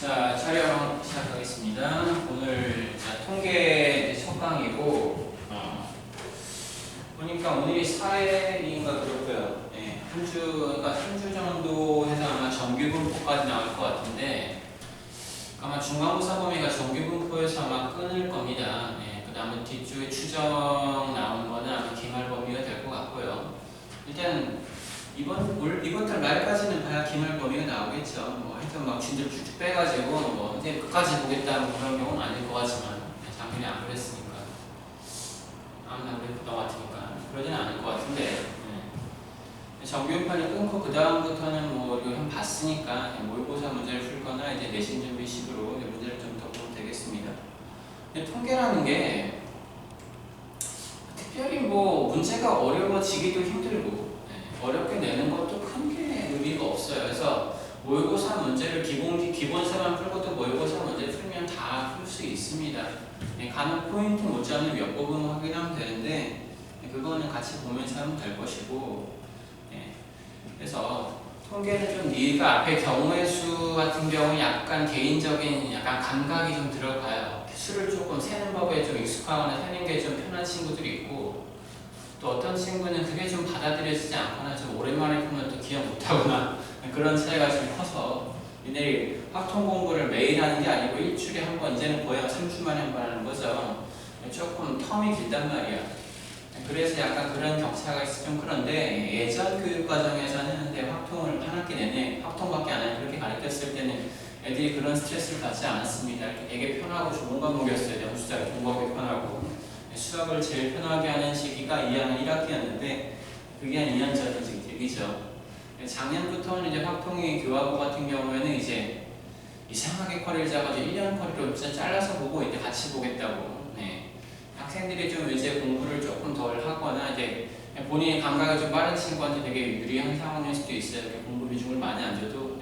자, 촬영 시작하겠습니다. 오늘 통계 첫 강의고, 보니까 오늘이 4회인가 그렇고요. 네, 그러니까 한 주 정도 해서 아마 정규분포까지 나올 것 같은데, 아마 중간고사 범위가 정규분포에서 아마 끊을 겁니다. 네, 그 다음에 뒷주에 추정 나오는 거는 아마 기말 범위가 될 것 같고요. 일단 이번 달 말까지는 봐야 기말 범위가 나오겠죠. 뭐 하여튼 막 진들 쭉쭉 빼가지고 뭐 선생님 끝까지 보겠다 뭐 그런 경우는 아닐 것 같지만 작년에 안 그랬으니까 안 그랬던 것 같으니까 그러지는 않을 것 같은데 정규판이 끊고 그 다음부터는 뭐 이거 좀 봤으니까 모의고사 문제를 풀거나 이제 내신 준비식으로 문제를 좀 더 보면 되겠습니다. 근데 통계라는 게 특별히 뭐 문제가 어려워지기도 힘들고 어렵게 내는 것도 큰 게 의미가 없어요. 그래서 모의고사 문제를 기본서만 풀고도 모의고사 문제 풀면 다 풀 수 있습니다. 가는 포인트 못 잡는 몇 부분 확인하면 되는데 그거는 같이 보면서 하면 될 것이고 그래서 통계는 좀 네가 앞에 경우의 수 같은 경우는 약간 개인적인 약간 감각이 좀 들어가요. 수를 조금 세는 법에 좀 익숙하거나 세는 게 좀 편한 친구들이 있고 또 어떤 친구는 그게 좀 받아들여지지 않거나 좀 오랜만에 보면 또 기억 못하거나 그런 차이가 좀 커서 얘네들이 확통 공부를 매일 하는 게 아니고 일주일에 한 번, 이제는 거의 3주 만에 한 번 하는 거죠. 조금 텀이 길단 말이야. 그래서 약간 그런 격차가 있어 좀 그런데 예전 교육과정에서는 확통을 한 학기 내내 확통밖에 안 하고 그렇게 가르쳤을 때는 애들이 그런 스트레스를 받지 않았습니다. 되게 편하고 좋은 과목이었어요. 영수자 공부하기 편하고 수학을 제일 편하게 하는 시기가 2학년 1학기였는데 그게 한 2년 전 얘기죠. 작년부터는 이제 확통이 교과목 같은 경우에는 이제 이상하게 커리를 잡아서 1년 커리로 진짜 잘라서 보고 이제 같이 보겠다고. 학생들이 좀 이제 공부를 조금 덜 하거나 이제 본인의 감각이 좀 빠른 친구한테 되게 유리한 상황일 수도 있어요. 이렇게 공부 비중을 많이 안 줘도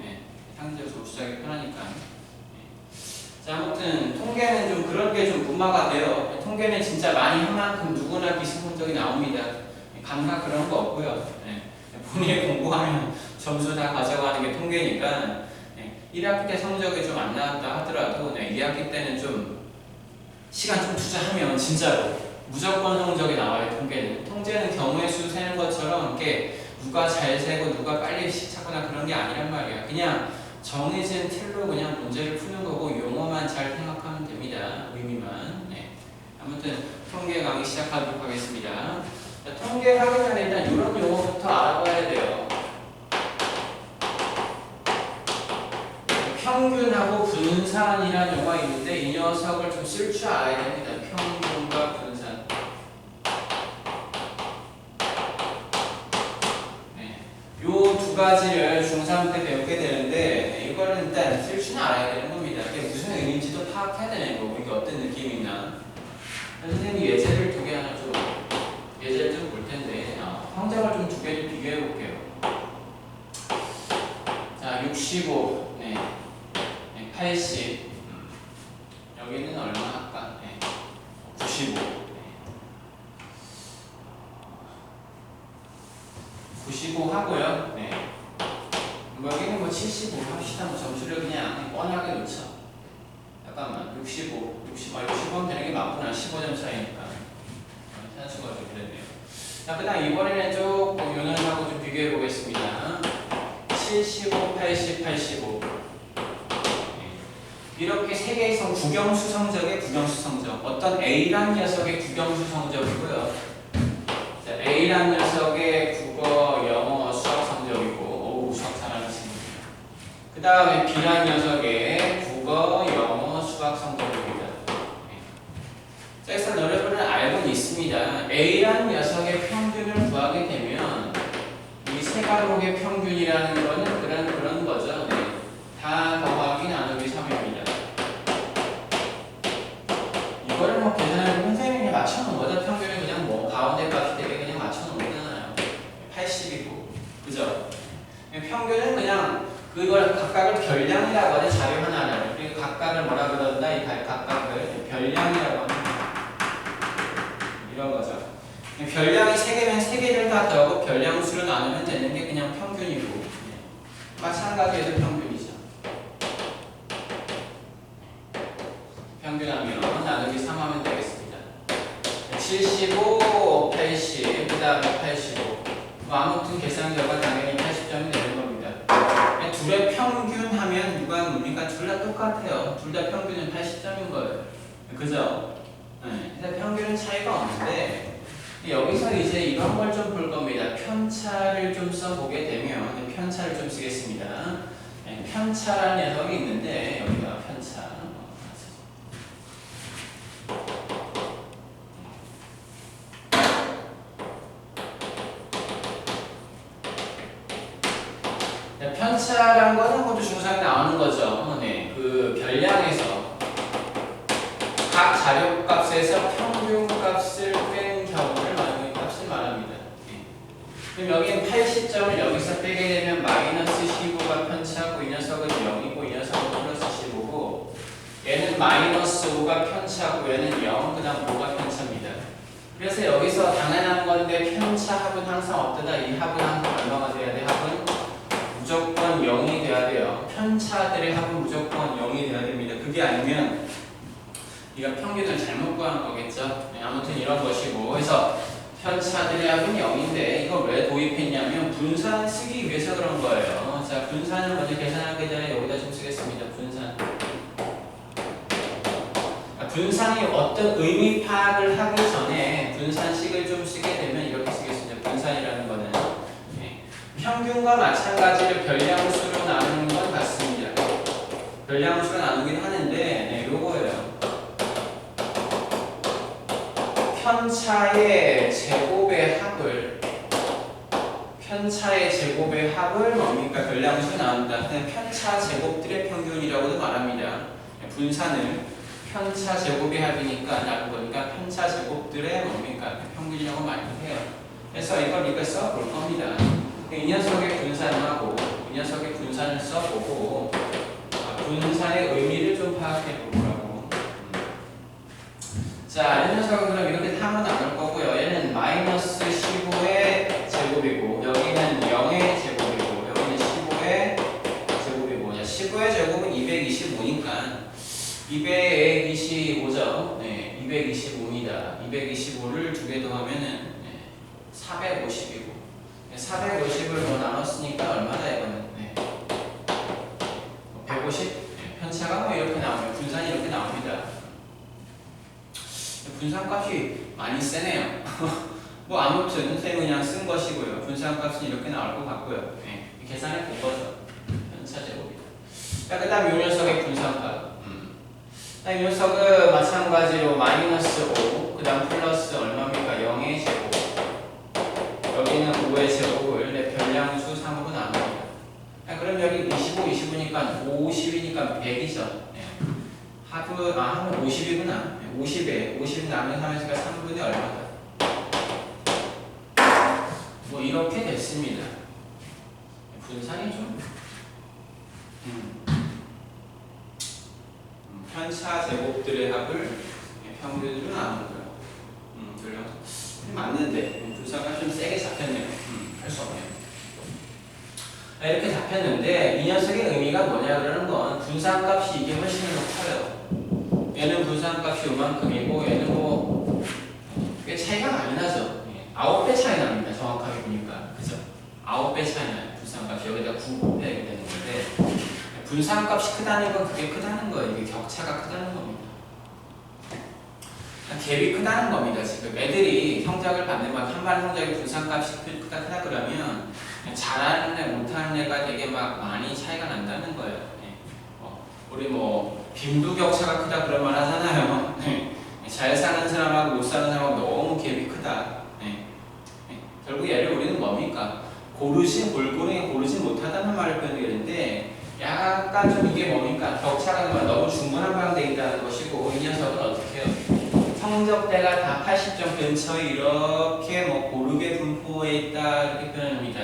상대적으로 조수하기 편하니까. 자, 아무튼 통계는 좀 그런 게 좀 분마가 돼요. 통계는 진짜 많이 한 만큼 누구나 비슷한 성적이 나옵니다. 감각 그런 거 없고요. 본인이 공부하면 점수 다 가져가는 게 통계니까 1학기 때 성적이 좀 안 나왔다 하더라도 2학기 때는 좀 시간 좀 투자하면 진짜로 무조건 성적이 나와요. 통계는 경우의 수 세는 것처럼 이렇게 누가 잘 세고 누가 빨리 찾거나 그런 게 아니란 말이야. 그냥 정해진 틀로 그냥 문제를 푸는 거고 용어만 잘 생각하면 됩니다. 의미만. 아무튼 통계 강의 시작하도록 하겠습니다. 자, 통계 하기 전에 일단 이런 용어부터 알아봐야 돼요. 평균하고 분산이라는 용어가 있는데 이 녀석을 좀 쓸 줄 알아야 됩니다. 평균과 분산. 요 두 가지를 중3 때 배우게 되는데 이거를 일단 쓸 줄 알아야 되는 겁니다. 이게 무슨 의미인지도 파악해야 되는 거고 이게 어떤 느낌이 있나. 선생님이 예제를 두 개 하나 좀 예제를 좀 볼 텐데 성적을 좀 두 개 비교해 볼게요. 자, 65, 80, 여기는 얼마 할까? 95. 95 하고요. 여기는 뭐 75 합시다. 뭐 점수를 그냥 뻔하게 놓죠. 잠깐만, 65 하면 되는 게 맞구나. 15점 차이니까. 산수가 좀 그랬네요. 자, 그 다음 이번에는 조금 요년하고 좀 비교해 보겠습니다. 75, 80, 85. 이렇게 세 개의 국영수 성적의 국영수 성적. 어떤 A란 녀석의 국영수 성적이고요. 자, A란 녀석의 국어, 영어, 수학 성적이고, 오, 수학 잘하는 친구. 그 다음에 B란 녀석의 국어, 영어, 수학 성적입니다. 자, 그래서 너네들은 알고는 있습니다. A란 녀석의 평균을 구하게 되면 이 세 과목의 평균이라는 거는 그런 거죠. 다 더하기 나누기 3입니다. 이거를 뭐 계산해서 선생님이 맞춰놓은 거죠. 평균을 그냥 뭐 가운데 값이 되게 그냥 맞춰놓은 거잖아요. 80이고, 그죠? 평균은 그냥 그걸 각각을 별량이라고 하는 자료 하나를 그리고 각각을 뭐라 그런다 이 각각을 별량이라고 합니다. 이런 거죠. 별량이 3개면 3개를 다 더하고 별량수로 나누면 되는 게 그냥 평균이고 마찬가지로 평균이죠. 평균하면 나누기 3 하면 되겠습니다. 75, 80, 그 다음에 85. 뭐 아무튼 계산 결과 당연히 80점이 되는 겁니다. 둘의 평균 하면 누가 뭡니까? 둘 다 똑같아요. 둘 다 평균은 80점인 거예요. 그죠? 그래서 평균은 차이가 없는데 여기서 이제 이런 걸 좀 볼 겁니다. 편차를 좀 써보게 되면 편차를 좀 쓰겠습니다. 편차라는 녀석이 있는데 여기가 편차. 편차란 거는 모두 중상에 나오는 거죠. 네, 그 별량에서 각 자료값에서 평균값을 뺀 경우를 말하는 값을 말합니다. 네. 그럼 여기는 80점을 여기서 빼게 되면 마이너스 15가 편차고 이 녀석은 0이고 이 녀석은 플러스 15고 얘는 마이너스 5가 편차고 얘는 0, 그 다음 5가 편차입니다. 그래서 여기서 당연한 건데 편차 합은 항상 어떠다? 이 합은 항상 얼마가 돼야 돼? 합은 무조건 0이 돼야 돼요. 편차들의 합은 무조건 0이 돼야 됩니다. 그게 아니면 네가 평균을 잘못 구하는 거겠죠. 네, 아무튼 이런 것이고 그래서 편차들의 합은 0인데 이걸 왜 도입했냐면 분산 쓰기 위해서 그런 거예요. 자, 분산을 먼저 계산하기 전에 여기다 좀 쓰겠습니다. 분산. 분산이 어떤 의미 파악을 하기 전에 분산식을 좀 쓰게 되면 이렇게 쓰겠습니다. 분산이라는 거는 평균과 마찬가지로 별량수로 나누는 건 같습니다. 별량수로 나누긴 하는데 요거예요. 편차의 제곱의 합을 뭡니까? 별량수로 나눈다. 그냥 편차 제곱들의 평균이라고도 말합니다. 분산을 편차 제곱의 합이니까 나눈 거니까 편차 제곱들의 뭡니까? 평균이라고 말을 해요. 그래서 이걸 써볼 겁니다. 이 녀석의 분산하고 이 녀석의 분산을 써보고 분산의 의미를 좀 파악해 보라고. 자, 이 녀석은 그럼 이렇게 하면 나눌 거고요. 얘는 마이너스 15의 제곱이고 여기는 0의 제곱이고 여기는 15의 제곱이고 15의 제곱은 225니까 225죠. 네, 225입니다. 225를 두 개 더하면은 450이고 450을 뭐 나눴으니까 얼마다 이거는? 네. 150? 네. 편차가 뭐 이렇게 나오면 분산이 이렇게 나옵니다. 분산값이 많이 세네요. 뭐 아무튼 선생님 그냥 쓴 것이고요. 분산값은 이렇게 나올 것 같고요. 네. 계산해 본 거죠. 편차 제곱이다. 자, 그 다음 이 녀석의 분산값. 이 녀석은 마찬가지로 마이너스 5, 그 다음 플러스 얼마입니까? 0의 제곱. 여기는 5의 제곱을 내 별량수 3으로 나눕니다. 그럼 여기 25, 25니까 50이니까 100이죠. 네. 합은 50이구나. 50 나누면 3에서 3분의 얼마다. 뭐 이렇게 됐습니다. 분산이 좀 편차 제곱들의 합을 평균으로 나누는 거예요. 맞는데 분산가 좀 세게 잡혔네요. 할 수 없네요. 이렇게 잡혔는데 이 녀석의 의미가 뭐냐 그러는 건 분산값이 이게 훨씬 더 커요. 얘는 분산값이 요만큼이고 얘는 뭐 꽤 차이가 많이 나죠. 9배 차이 납니다. 정확하게 보니까. 그죠? 9배 차이 나요. 분산값이 여기다 9곱해 되는 건데 분산값이 크다는 건 그게 크다는 거예요. 이게 격차가 크다는 겁니다. 갭이 크다는 겁니다. 지금 애들이 성적을 받는 건 한 반 성적이 분산값이 크다 그러면 잘하는 애 못하는 애가 되게 막 많이 차이가 난다는 거예요. 우리 뭐 빈부격차가 크다 그런 말 하잖아요. 잘 사는 사람하고 못 사는 사람하고 너무 갭이 크다. 결국 얘를 우리는 뭡니까? 골고루 고르지 못하다는 말을 표현되는데 약간 좀 이게 뭡니까? 격차가 너무 중구난방되어 있다는 것이고 이 녀석은 어떻게 해요? 성적대가 다 80점 근처에 이렇게 뭐 고르게 분포해 있다 이렇게 표현합니다.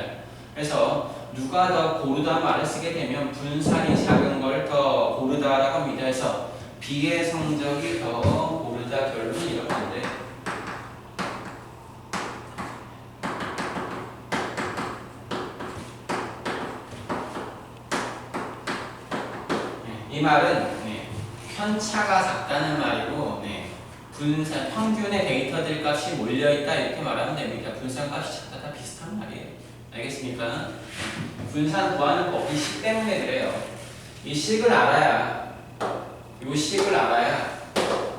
그래서 누가 더 고르다 말을 쓰게 되면 분산이 작은 걸 더 고르다라고 합니다. 그래서 B의 성적이 더 고르다 결론은 이렇게인데 이 말은 편차가 작다는 말이고, 네. 분산 평균의 데이터들 값이 몰려있다 이렇게 말하면 됩니다. 분산 값이 작다 다 비슷한 말이에요. 알겠습니까? 분산 구하는 법이 식 때문에 그래요. 이 식을 알아야, 이 식을 알아야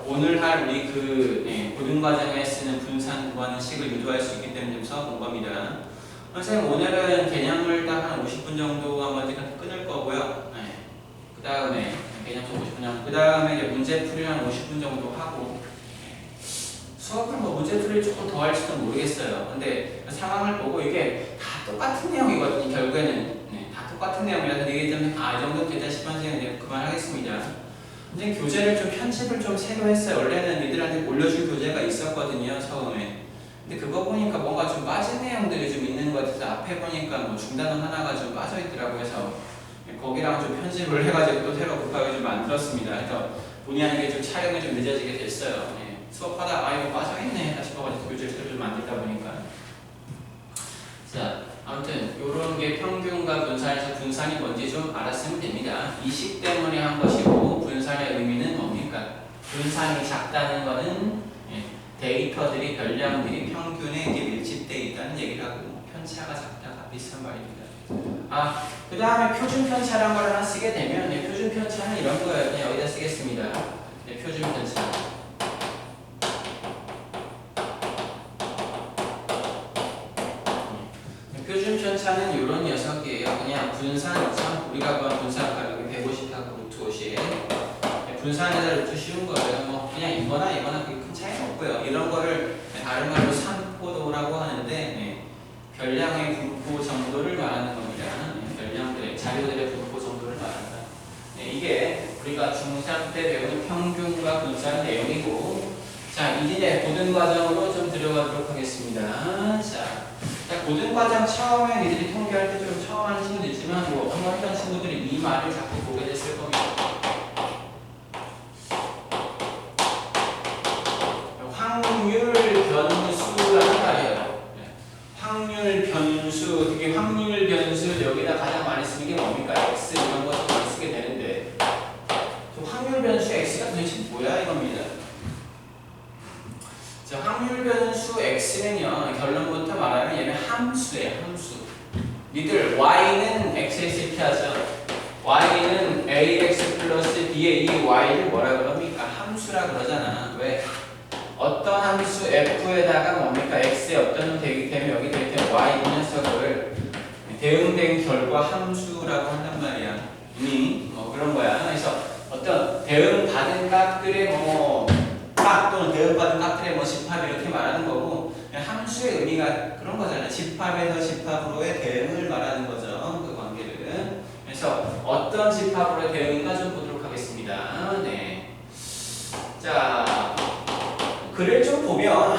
오늘 할 우리 고등과정에 쓰는 분산 구하는 식을 유도할 수 있기 때문에 좀 써본 겁니다. 선생님 오늘은 개념을 딱 한 50분 정도 한번 끊을 거고요. 네. 그 다음에 개념 좀 50분 정도. 그 다음에 이제 문제풀이랑 50분 정도 하고. 수업을 뭐 문제풀이를 조금 더 할지도 모르겠어요. 근데 상황을 보고 이게 다 똑같은 내용이거든요. 결국에는 다 똑같은 내용이라서 이게 좀 이 정도 되다 싶으면 이제 그만하겠습니다. 근데 교재를 좀 편집을 좀 새로 했어요. 원래는 니들한테 올려줄 교재가 있었거든요. 처음에. 근데 그거 보니까 뭔가 좀 빠진 내용들이 좀 있는 것 같아서 앞에 보니까 뭐 중단원 하나가 좀 빠져 있더라고요. 그래서 거기랑 좀 편집을 해가지고 또 새로 급하게 좀 만들었습니다. 그래서 본의 아니게 좀 촬영이 좀 늦어지게 됐어요. 수업하다 이거 빠져있네 싶어가지고 교재를 새로 좀 만들다 보니까. 자, 아무튼 요런 게 평균과 분산에서 분산이 뭔지 좀 알았으면 됩니다. 이 식 때문에 한 것이고 분산의 의미는 뭡니까? 분산이 작다는 거는 데이터들이 별량들이 평균에 이제 밀집되어 있다는 얘기를 하고 편차가 작다가 비슷한 말입니다. 그 다음에 표준 편차라는 걸 하나 쓰게 되면 표준 편차는 이런 거예요. 그냥 여기다 쓰겠습니다. 표준 편차. 표준 편차는 이런 녀석이에요. 그냥 분산, 우리가 본 분산 가격이 150하고 루트 50. 분산에다 루트 씌운 거예요. 뭐 그냥 이거나 그렇게 큰 차이는 없고요. 이런 거를 다른 말로 산포도라고 하는데 별량의 분포 정도를 말하는 겁니다. 별량들의 자료들의 분포 정도를 말한다. 이게 우리가 중3 때 배우는 평균과 분산 내용이고, 자 이제 고등과정으로 좀 들어가도록 하겠습니다. 자, 고등과정 처음에 니들이 통계할 때 좀 처음 하는 친구도 있지만 뭐 한번 했던 친구들이 이 말을 자꾸 보게 됐을 겁니다. 확률 변수라는 말이에요. 확률 변수, 특히 확률 변수 여기다 가장 많이 쓰는 게 뭡니까? X 이런 것도 많이 쓰게 되는데 확률 변수 X가 도대체 뭐야 이겁니다. 자, 확률 변수 X는요, 결론부터 말하면 얘는 함수예요, 함수. 니들 Y는 XXT 하죠. Y는 AX 플러스 B의 이 Y를 뭐라 그럽니까? 함수라 그러잖아. 왜? 어떤 함수 F에다가 뭡니까? X에 어떤 놈 되기 때문에 여기 되기 때문에 Y 이 녀석을 대응된 결과 함수라고 한단 말이야. 이미 뭐 그런 거야. 그래서 어떤 대응받은 값들의 값 또는 대응받은 값들의 집합 이렇게 말하는 거고, 함수의 의미가 그런 거잖아요. 집합에서 집합으로의 대응을 말하는 거죠. 그 관계를. 그래서 어떤 집합으로의 대응인가 좀 보도록 하겠습니다. 네. 자, 글을 좀 보면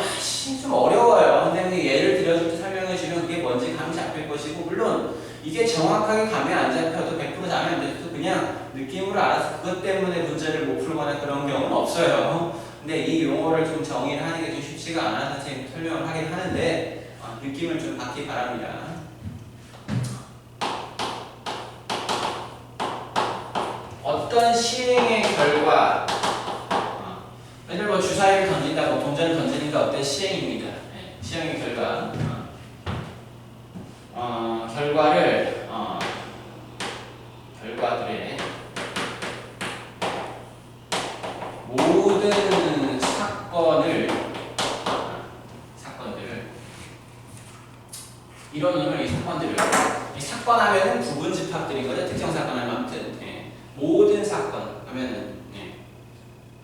좀 어려워요. 근데 예를 들어줄 때 설명해 주면 그게 뭔지 감이 잡힐 것이고, 물론 이게 정확하게 감이 안 잡혀도 100% 감이 안 잡혀도 그냥 느낌으로 알아서 그것 때문에 문제를 못 풀거나 그런 경우는 없어요. 근데 이 용어를 좀 정의를 하는 게 좀 쉽지가 않아서 선생님 설명을 하긴 하는데 느낌을 좀 받기 바랍니다. 어떤 시행의 결과, 예를 들어 주사위를 던진다, 동전을 던지니까 어떤 시행입니다. 시행의 결과, 결과들의 모든 사건들 이런 이 사건들을, 이 사건 하면은 부분 집합들인 거죠. 특정 사건 하면 아무튼 모든 사건 하면은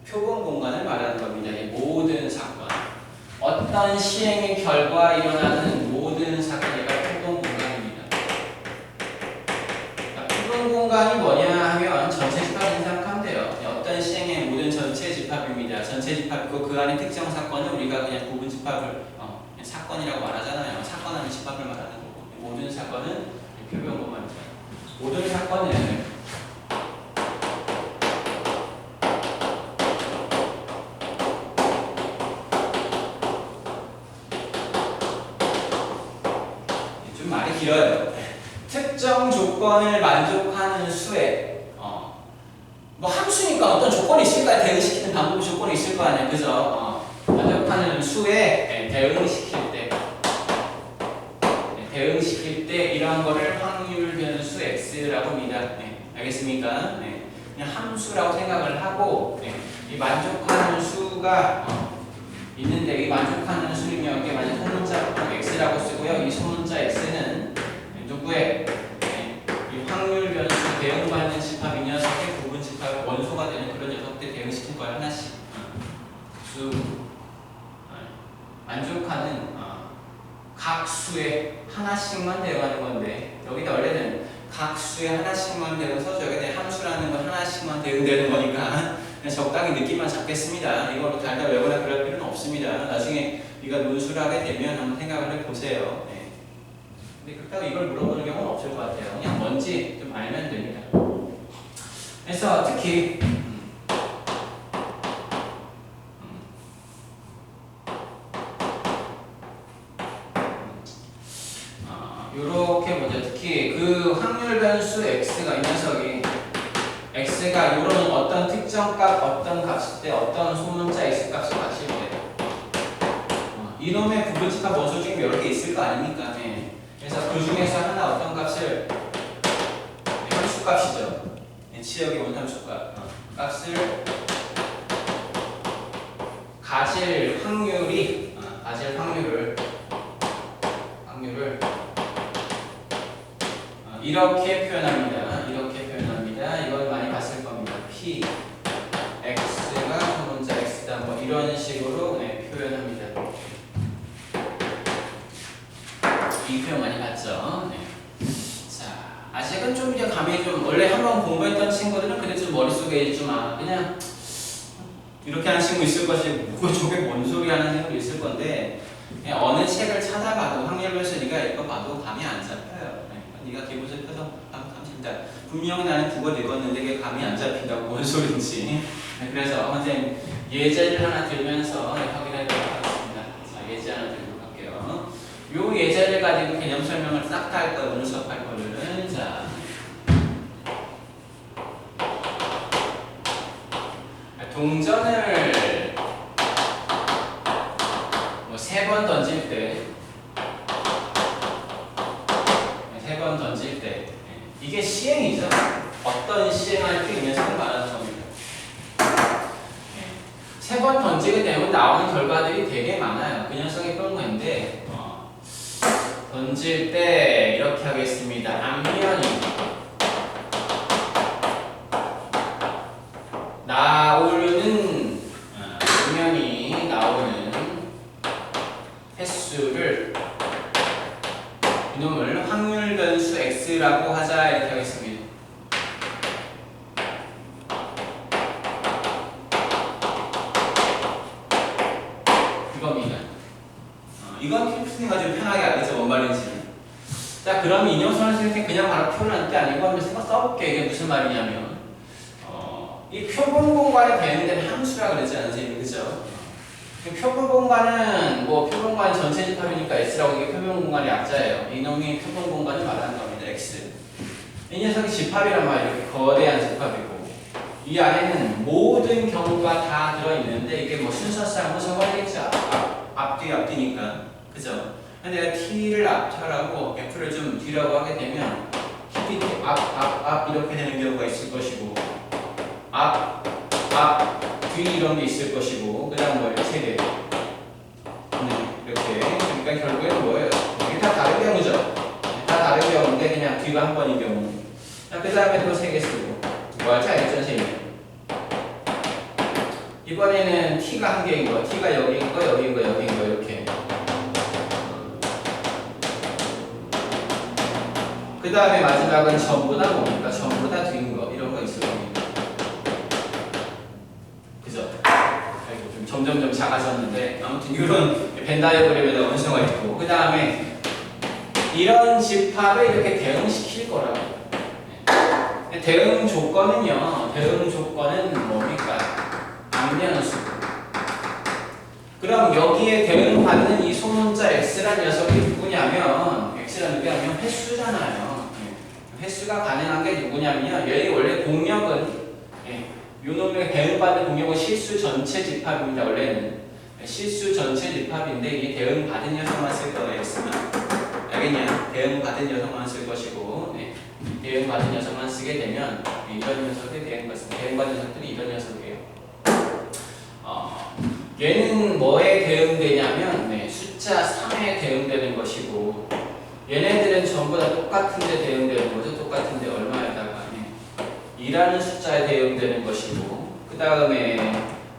표본 공간을 말하는 겁니다. 이 모든 사건, 어떤 시행의 결과 일어나는 모든 사건이 표본 공간입니다. 표본 공간이 뭐냐 하면 전체 집합을 생각하면 돼요. 어떤 시행의 모든 전체 집합입니다. 전체 집합이고 그 안에 특정 사건은 우리가 그냥 부분 집합을 사건이라고 말하잖아요. 사건 하면 집합을 말하는 거고, 모든 사건은 표본 공간입니다. 모든 사건은 좀 말이 길어요. 특정 조건을 만족하는 수의 뭐 함수니까 어떤 조건이 있을 거야. 대응시키는 방법 조건이 있을 거 아니야. 그죠? 만족하는 수에 대응시킬 때 이런 거를 확률 변수 x라고 합니다. 네, 알겠습니까? 네, 그냥 함수라고 생각을 하고 이 만족하는 수가 있는데 이 만족하는 수는요. 이게 만약 소문자 x라고 쓰고요. 이 소문자 x는 누구의 이 확률 변수 대응받는 집합 이 녀석의 부분 집합의 원소가 되는 그런 녀석들 대응시킨 거예요. 하나씩 수 만족하는 각 수에 하나씩만 대응하는 건데 여기다 원래는 각 수에 하나씩만 대응해서 여기다 함수라는 건 하나씩만 대응되는 거니까 그냥 적당히 느낌만 잡겠습니다. 이걸로 달달 외우거나 그럴 필요는 없습니다. 나중에 네가 논술을 하게 되면 한번 생각을 해보세요. 네. 근데 그렇다고 이걸 물어보는 경우는 없을 것 같아요. 그냥 뭔지 좀 알면 됩니다. 그래서 특히 요렇게 보죠. 특히 그 확률 변수 x가 이 녀석이 x가 요런 어떤 특정 값, 어떤 값일 때 어떤 소문자 x 값을 가실 때 이놈의 부분집합 원소 중에 여러 개 있을 거 아닙니까? 네. 그래서 그 중에서 하나 어떤 값을 함수값이죠. 치역의 원함수값 값을 가질 확률을 이렇게 표현합니다. 이걸 많이 봤을 겁니다. p x가 소문자 x다. 뭐 이런 식으로 표현합니다. 이 표현 많이 봤죠. 네. 자, 아직은 좀 이제 감이 좀 원래 한번 공부했던 친구들은 근데 좀 머릿속에 좀 그냥 이렇게 하는 친구 있을 것이고 뭐 저게 뭔 소리 하는 친구 있을 건데 그냥 어느 책을 찾아봐도 확률별수 네가 이거 봐도 감이 안 잡혀요. 네가 기본적으로 펴서 감진다. 분명히 나는 국어 읽었는데 이게 감이 안 잡힌다고 뭔 소린지. 그래서 선생님 예제를 하나 들면서 확인해보도록 하겠습니다. 자, 예제 하나 들고 갈게요. 요 예제를 가지고 개념 설명을 싹 다 할 거예요. 오늘 수업할 거는. 자, 동전을 뭐 3번 던질 때 이게 시행이죠. 어떤 시행할 때 이 녀석은 말하는 겁니다. 3번 던지게 되면 나오는 결과들이 되게 많아요. 그 녀석이 그런 건데 던질 때 이렇게 하겠습니다. 앞면이 앞면이 나오는 횟수를 이놈을 확률 변수 x라고 하자 이렇게 하겠습니다. 이겁니다. 이건 캡슐링가 좀 편하게 알겠죠? 뭔 말인지. 자, 그럼 이 녀석을 선생님 그냥 바로 표현할 게 아니고 한번 써볼게. 이게 무슨 말이냐면 이 표본 공간에 되는 데는 함수라 그러지 않으세요? 그죠? 표본 공간은 표본 공간 전체 집합이니까 x라고 이게 표본 공간의 약자예요. 이놈이 표본 공간을 말하는 겁니다. x. 이 녀석이 집합이란 말이에요. 이렇게 거대한 집합이고 이 안에는 모든 경우가 다 들어있는데 이게 순서상 적어야겠죠. 앞뒤니까 그죠? 근데 내가 t를 앞차라고 f를 좀 뒤라고 하게 되면 t 앞 이렇게 되는 경우가 있을 것이고 앞 뒤 이런 게 있을 것이고 그 다음 이렇게 3개 이렇게. 그러니까 결국에는 뭐예요? 이게 다 다른 경우죠. 다 다른 경우인데 그냥 뒤가 한 번인 경우. 그 다음에 또 3개 쓰고 뭐 할지 알겠죠 선생님? 이번에는 t가 한 개인 거, t가 여기인 거 이렇게. 그 다음에 마지막은 전부 다 뭡니까? 전부 다 뒤인 거 이런 거 있을 겁니다. 그죠? 좀 점점점 작아졌는데 아무튼 이런 벤 다이어그램에다 원소가 있고 그 다음에 이런 집합에 이렇게 대응시킬 거라고. 대응 조건은 뭡니까? 앞면수. 그럼 여기에 대응받는 이 소문자 x라는 녀석이 누구냐면 횟수잖아요. 횟수가 가능한 게 누구냐면요. 얘의 원래 공역은 네. 요 놈의 대응받는 공역은 실수 전체 집합입니다. 원래는 실수 전체 집합인데 이게 대응받은 녀석만 쓸 거예요. 쓰면 알겠냐? 대응받은 녀석만 쓸 것이고 네. 대응받은 녀석만 쓰게 되면 이런 녀석들이 대응받은 녀석들이 이런 녀석이에요. 얘는 뭐에 대응되냐면 네, 숫자 3에 대응되는 것이고 얘네들은 전부 다 똑같은데 대응되는 거죠. 똑같은데 얼마에다가 2라는 숫자에 대응되는 것이고 그 다음에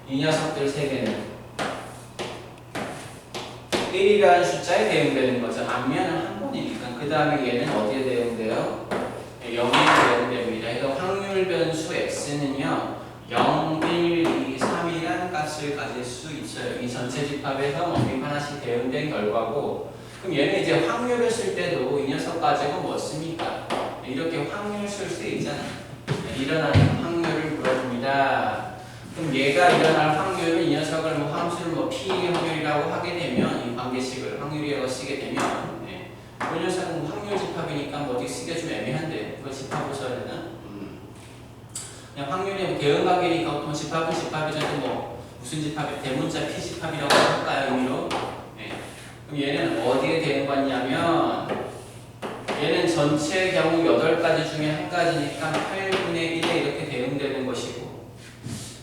이 녀석들 3개는 1이라는 숫자에 대응되는 거죠. 앞면은 한 번이니까. 그 다음에 얘는 어디에 대응돼요? 0에 대응됩니다. 그래서 확률 변수 x는요 0, 1, 2, 3이라는 값을 가질 수 있어요. 이 전체 집합에서 뭐 하나씩 대응된 결과고 그럼 얘는 이제 확률을 쓸 때도 이 녀석 가지고 뭐 씁니까? 이렇게 확률 쓸 수 있잖아요. 일어나는 확률을 물어줍니다. 그럼 얘가 일어날 확률은 이 녀석을 뭐 함수를 뭐 p 확률이라고 하게 되면 이 관계식을 확률이라고 쓰게 되면 이 녀석은 확률 집합이니까 뭐 어디 쓰기가 좀 애매한데 그걸 집합으로 써야 되나? 그냥 확률이 뭐 대응 관계니까 보통 집합은 집합이라도 뭐 무슨 집합이 대문자 p 집합이라고 할까요? 의미로? 그럼 얘는 어디에 대응 받냐면 얘는 전체의 경우 8가지 중에 한 가지니까 8분의 1에 이렇게 대응되는 것이고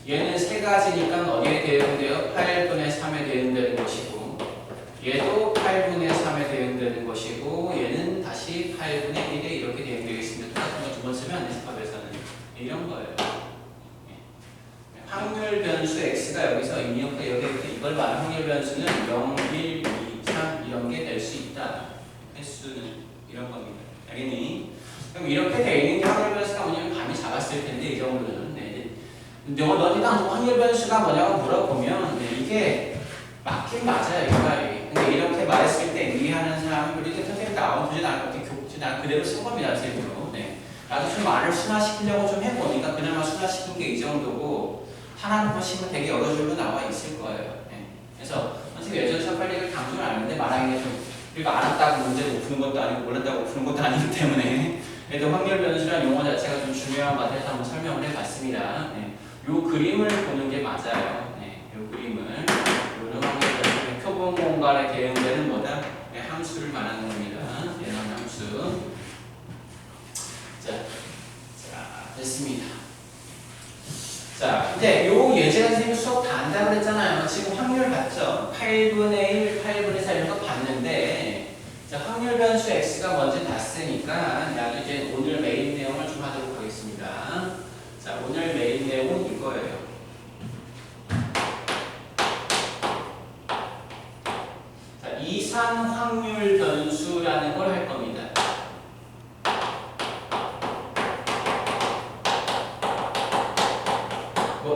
얘는 3가지니까 어디에 대응돼요? 8분의 3에 대응되는 것이고 얘도 8분의 3에 대응되는 것이고 얘는 다시 8분의 1에 이렇게 대응되겠습니다. 똑같은 거 두 번 쓰면 안 돼, 집합에서는. 이런 거예요. 확률 변수 x가 여기서 이걸 말하는 확률 변수는 0, 1, 2, 3 이런 게 될 수 있다. 횟수는 이런 겁니다. 알겠니? 그럼 이렇게 돼 있는 게 확률 변수가 뭐냐면 감이 잡았을 텐데 이 정도는 너희가 확률 변수가 뭐냐고 물어보면 이게 맞긴 맞아요. 이 말이. 근데 이렇게 말했을 때 이해하는 사람은 이렇게 선생님 나오지 않고 난 그대로 쓴 겁니다. 선생님으로. 나도 좀 말을 순화시키려고 좀 해보니까 그나마 순화시킨 게 이 정도고 하나는 보시면 되게 여러 줄로 나와 있을 거예요. 그래서 선생님 예전처럼 빨리 이걸 강조를 안 했는데 말하기가 좀 우리가 알았다고 문제를 못 푸는 것도 아니고 몰랐다고 푸는 것도 아니기 때문에 그래도 확률 변수라는 용어 자체가 좀 중요한 것 같아서 한번 설명을 해봤습니다. 요 그림을 보는 게 맞아요. 요 그림을 요런 확률 변수 표본 공간에 대응되는 뭐다? 함수를 말하는 겁니다. 이런 함수. 자, 됐습니다. 자, 이제 요 예제가 선생님 수업 다 한다고 그랬잖아요. 지금 확률 봤죠? 8분의 1, 8분의 4 이런 거 봤는데 자, 확률 변수 x가 먼저 봤으니까 나도 이제 오늘 메인 내용을 좀 하도록 하겠습니다. 자, 오늘 메인 내용은 이거예요. 자, 이산 확률 변수라는 걸 할 겁니다.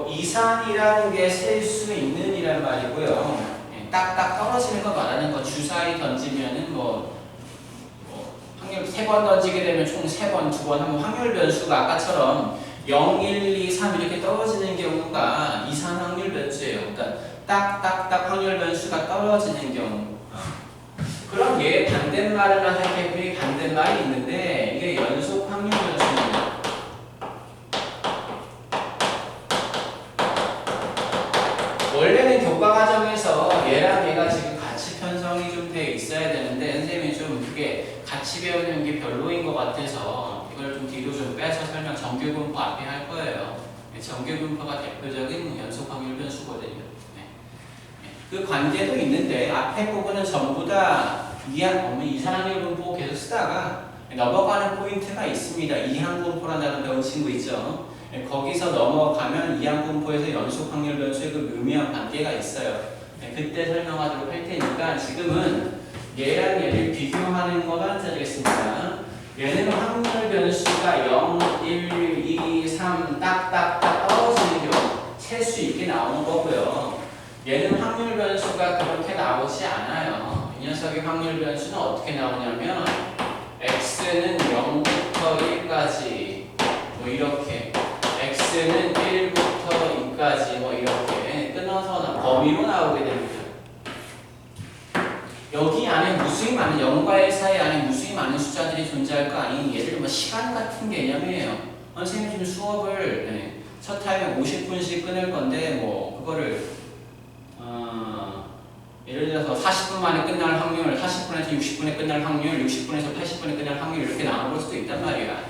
이산이라는 게 셀 수 있는 이란 말이고요. 딱딱 떨어지는 거 말하는 거 주사위 던지면은 확률 3번 던지게 되면 총 3번, 2번 하면 확률 변수가 아까처럼 0, 1, 2, 3 이렇게 떨어지는 경우가 이산 확률 변수예요. 그러니까 딱딱딱 확률 변수가 떨어지는 경우. 그럼 얘 반대말을 하게 반대말이 있는데 이게 연속 확률 변수입니다. 원래는 교과 과정에서 얘랑 얘가 지금 같이 편성이 좀 돼 있어야 되는데 선생님이 좀 그게 같이 배우는 게 별로인 것 같아서 이걸 좀 뒤로 좀 빼서 설명 정규분포 앞에 할 거예요. 정규분포가 대표적인 연속 확률 변수거든요. 그 관계도 있는데 앞에 부분은 전부 다 이산확률 분포 계속 쓰다가 넘어가는 포인트가 있습니다. 이항분포라는 배운 친구 있죠. 거기서 넘어가면 이항분포에서 연속 확률 변수의 그 묘미한 관계가 있어요. 그때 설명하도록 할 테니까 지금은 얘랑 얘를 비교하는 것만 짜겠습니다. 얘는 확률 변수가 0, 1, 2, 3 딱딱딱 떨어지는 경우 셀 수 있게 나오는 거고요. 얘는 확률 변수가 그렇게 나오지 않아요. 이 녀석의 확률 변수는 어떻게 나오냐면 x는 0부터 1까지 뭐 이렇게 x는 1부터 2까지 뭐 이렇게 끊어서 범위로 나오게 됩니다. 여기 안에 무수히 많은 0과 1 사이 안에 무수히 많은 숫자들이 존재할 거 아닌 예를 들면 시간 같은 개념이에요. 선생님 지금 수업을 첫 타임에 50분씩 끊을 건데 뭐 그거를 예를 들어서 40분 만에 끝날 확률, 40분에서 60분에 끝날 확률, 60분에서 80분에 끝날 확률 이렇게 나눠볼 수도 있단 말이야.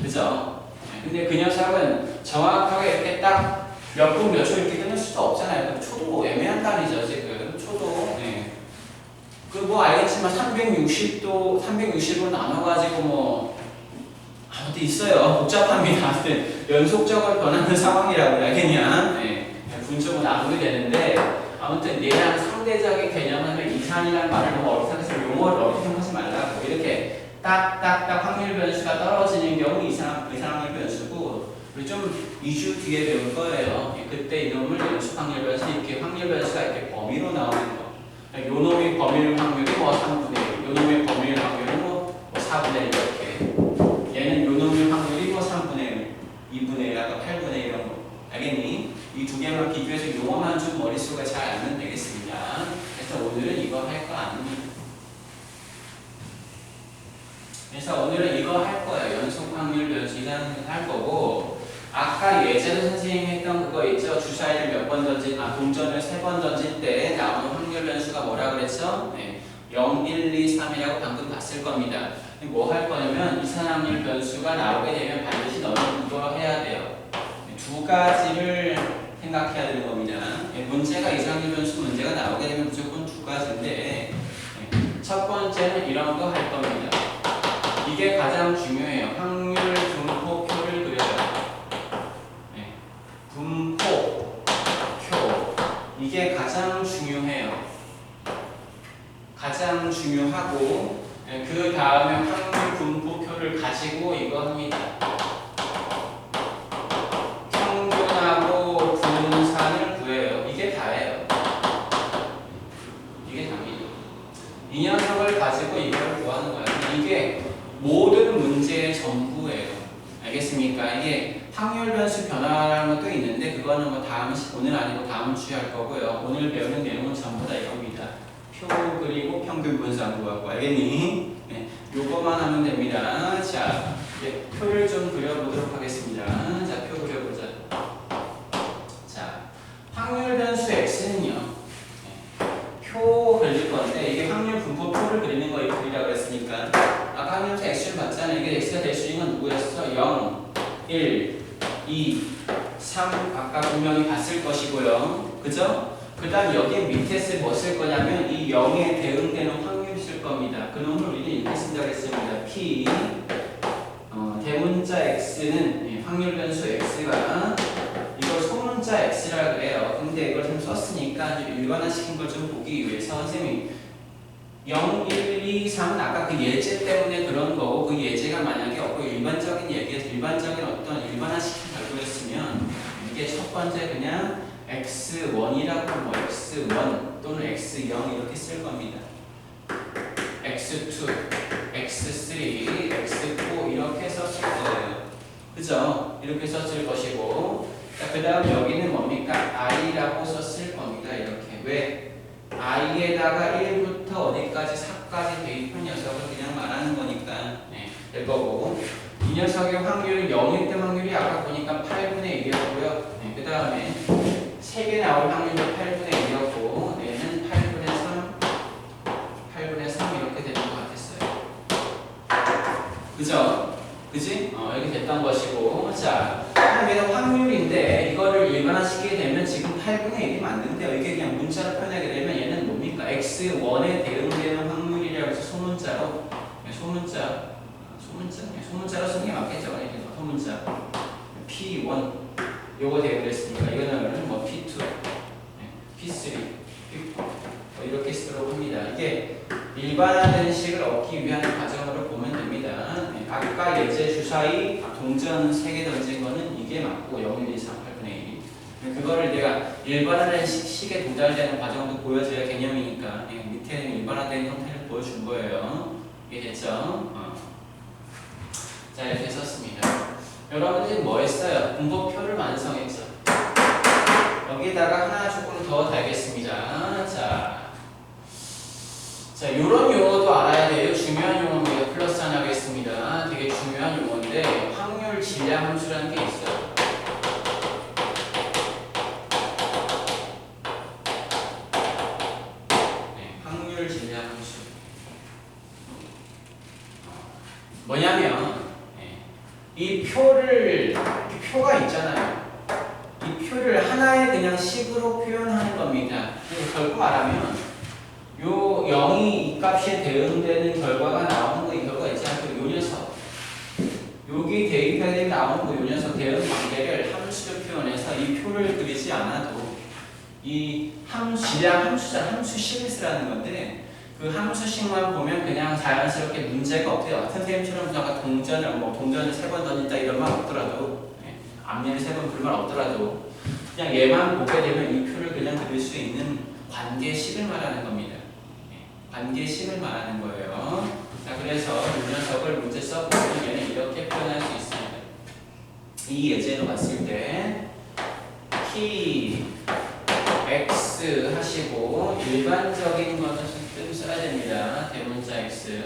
그죠? 근데 그 녀석은 정확하게 이렇게 딱 몇 분, 몇 초 이렇게 끝낼 수도 없잖아요. 초도 애매한 단위죠, 지금. 초도. 그 뭐 알겠지만 360도, 360으로 나눠가지고 뭐 아무튼 있어요. 복잡합니다. 연속적으로 변하는 상황이라고 해야겠냐. 분적으로 나누게 되는데 아무튼 얘랑 상대적인 개념하면 이산이라는 말을 너무 어렵게 해서 용어를 어렵게 하지 말라고. 이렇게 딱딱딱 확률 변수가 떨어지는 경우 이산 확률 변수고 우리 좀 2주 뒤에 배울 거예요. 그때 이놈을 연속 확률 변수 이렇게 확률 변수가 이렇게 범위로 나오는 거. 요 놈의 범위율 확률이 뭐 3분의 1, 요 놈의 범위율 확률은 뭐 4분의 1 이렇게. 얘는 요 놈의 확률이 뭐 3분의 1, 2분의 1, 아까 8분의 1 이런 거. 알겠니? 이 두 개만 비교해서 용어만 좀 머릿속에 잘 알면 되겠습니다. 그래서 오늘은 이거 할 거 아닙니다. 그래서 오늘은 이거 할 거예요. 연속 확률 변수 이라는 할 거고 아까 예제도 선생님이 했던 그거 있죠? 주사위를 몇 번 동전을 3번 던질 때 나오는 확률 변수가 뭐라 그랬죠? 0, 1, 2, 3이라고 방금 봤을 겁니다. 뭐 할 거냐면 이산 확률 변수가 나오게 되면 반드시 너는 이거 해야 돼요. 두 가지를 생각해야 되는 겁니다. 문제가 이산 확률 변수 문제가 나오게 되면 무조건 두 가지인데 첫 번째는 이런 거 할 겁니다. 이게 가장 중요해요. 확률 분포표를 그려요. 분포표. 이게 가장 중요해요. 가장 중요하고 그 다음에 확률 분포표를 가지고 이거 합니다. 평균하고 분산을 구해요. 이게 다예요. 이게 답니다. 이 녀석을 가지고 이걸 구하는 거예요. 이게 모든 문제의 전부예요. 알겠습니까? 이게 확률 변수 변화라는 것도 있는데 그거는 뭐 오늘 아니고 다음 주에 할 거고요. 오늘 배우는 내용은 전부 다 이겁니다. 표 그리고 평균 분산 구하고 알겠니? 요거만 하면 됩니다. 자, 이제 표를 좀 그려보도록 하겠습니다. 자, 표 그려보자. 자, 확률 변수 x는요. 표 그릴 건데 이게 확률 분포표를 그리는 거 그리라고 했으니까 아까 확률 x를 봤잖아요. 이게 x가 될 수 있는 건 누구였어? 0, 1, 2, 3 아까 분명히 봤을 것이고요. 그죠? 그 다음 여기 밑에 뭐 쓸 거냐면 이 0에 대응되는 확률 쓸 겁니다. 그 놈을 우리는 이렇게 쓴다고 했습니다. P 대문자 x는 확률 변수 x가 이걸 소문자 x라 그래요. 근데 이걸 좀 썼으니까 일반화시킨 걸 좀 보기 위해서 선생님이 0, 1, 2, 3은 아까 그 예제 때문에 그런 거고 그 예제가 만약에 없고 일반적인 어떤 일반화시킨 결과였으면 이게 첫 번째 그냥 x1이라고 뭐 x1 또는 x0 이렇게 쓸 겁니다. x2, x3, x4 이렇게 썼을 거예요. 그죠? 이렇게 썼을 것이고 자, 그 다음 여기는 뭡니까? i라고 썼을 겁니다. 이렇게. 왜? i에다가 1부터 어디까지 4까지 대입한 녀석을 그냥 말하는 거니까 될 거고 이 녀석의 확률은 0일 때 확률이 아까 보니까 8분의 1이었고요. 그 다음에 3개 나올 확률도 8분의 1이었고 얘는 8분의 3, 8분의 3 이렇게 되는 것 같았어요. 그죠? 그지? 이렇게 됐던 것이고 자, 얘는 확률인데 이거를 일반화시키게 되면 지금 8분의 1이 맞는데요. 이게 그냥 문자로 표현하게 되면 얘는 뭡니까? x1에 대응되는 확률이라고 해서 소문자로 쓰는 게 맞겠죠? 소문자 P1 요거 대응됐으니까 이거는 뭐 P2, P3, P4 이렇게 쓰도록 합니다. 이게 일반화된 식을 얻기 위한 과정으로 보면 됩니다. 아까 예제 주사위 동전 3개 던진 거는 이게 맞고 0, 1, 2, 3, 8분의 1 그거를 내가 일반화된 식에 도달되는 과정도 보여줘야 개념이니까 밑에는 일반화된 형태를 보여준 거예요. 이게 됐죠? 자 이렇게 썼습니다. 여러분들이 뭐 했어요? 분포표를 완성했죠. 여기다가 하나 조금 더 달겠습니다. 자, 이런 용어도 알아야 돼요. 중요한 용어입니다. 플러스 하나 하겠습니다. 되게 중요한 용어인데 확률 질량 함수라는 게 있어요. 뭐냐면 이 표를 이 표가 있잖아요. 이 표를 하나의 그냥 식으로 표현하는 겁니다. 결국 말하면 요 0이 이 값에 대응되는 결과가 나오는 거 이 결과 있지 않고 요 녀석 여기 대입해야 나오는 거 요 녀석 대응 관계를 함수로 표현해서 이 표를 그리지 않아도 이 지량 함수식을 쓰라는 건데 그 함수식만 보면 그냥 자연스럽게 문제가 없대요. 같은 선생님처럼 제가 동전을 3번 던진다 이런 말 없더라도 앞니를 3번 불 말 없더라도 그냥 얘만 보게 되면 이 표를 그냥 그릴 수 있는 관계식을 말하는 겁니다. 관계식을 말하는 거예요. 자, 그래서 이 녀석을 문제 써보면 얘는 이렇게 표현할 수 있습니다. 이 예제로 봤을 때 P, X 하시고 일반적인 것을 좀 써야 됩니다. 대문자 X.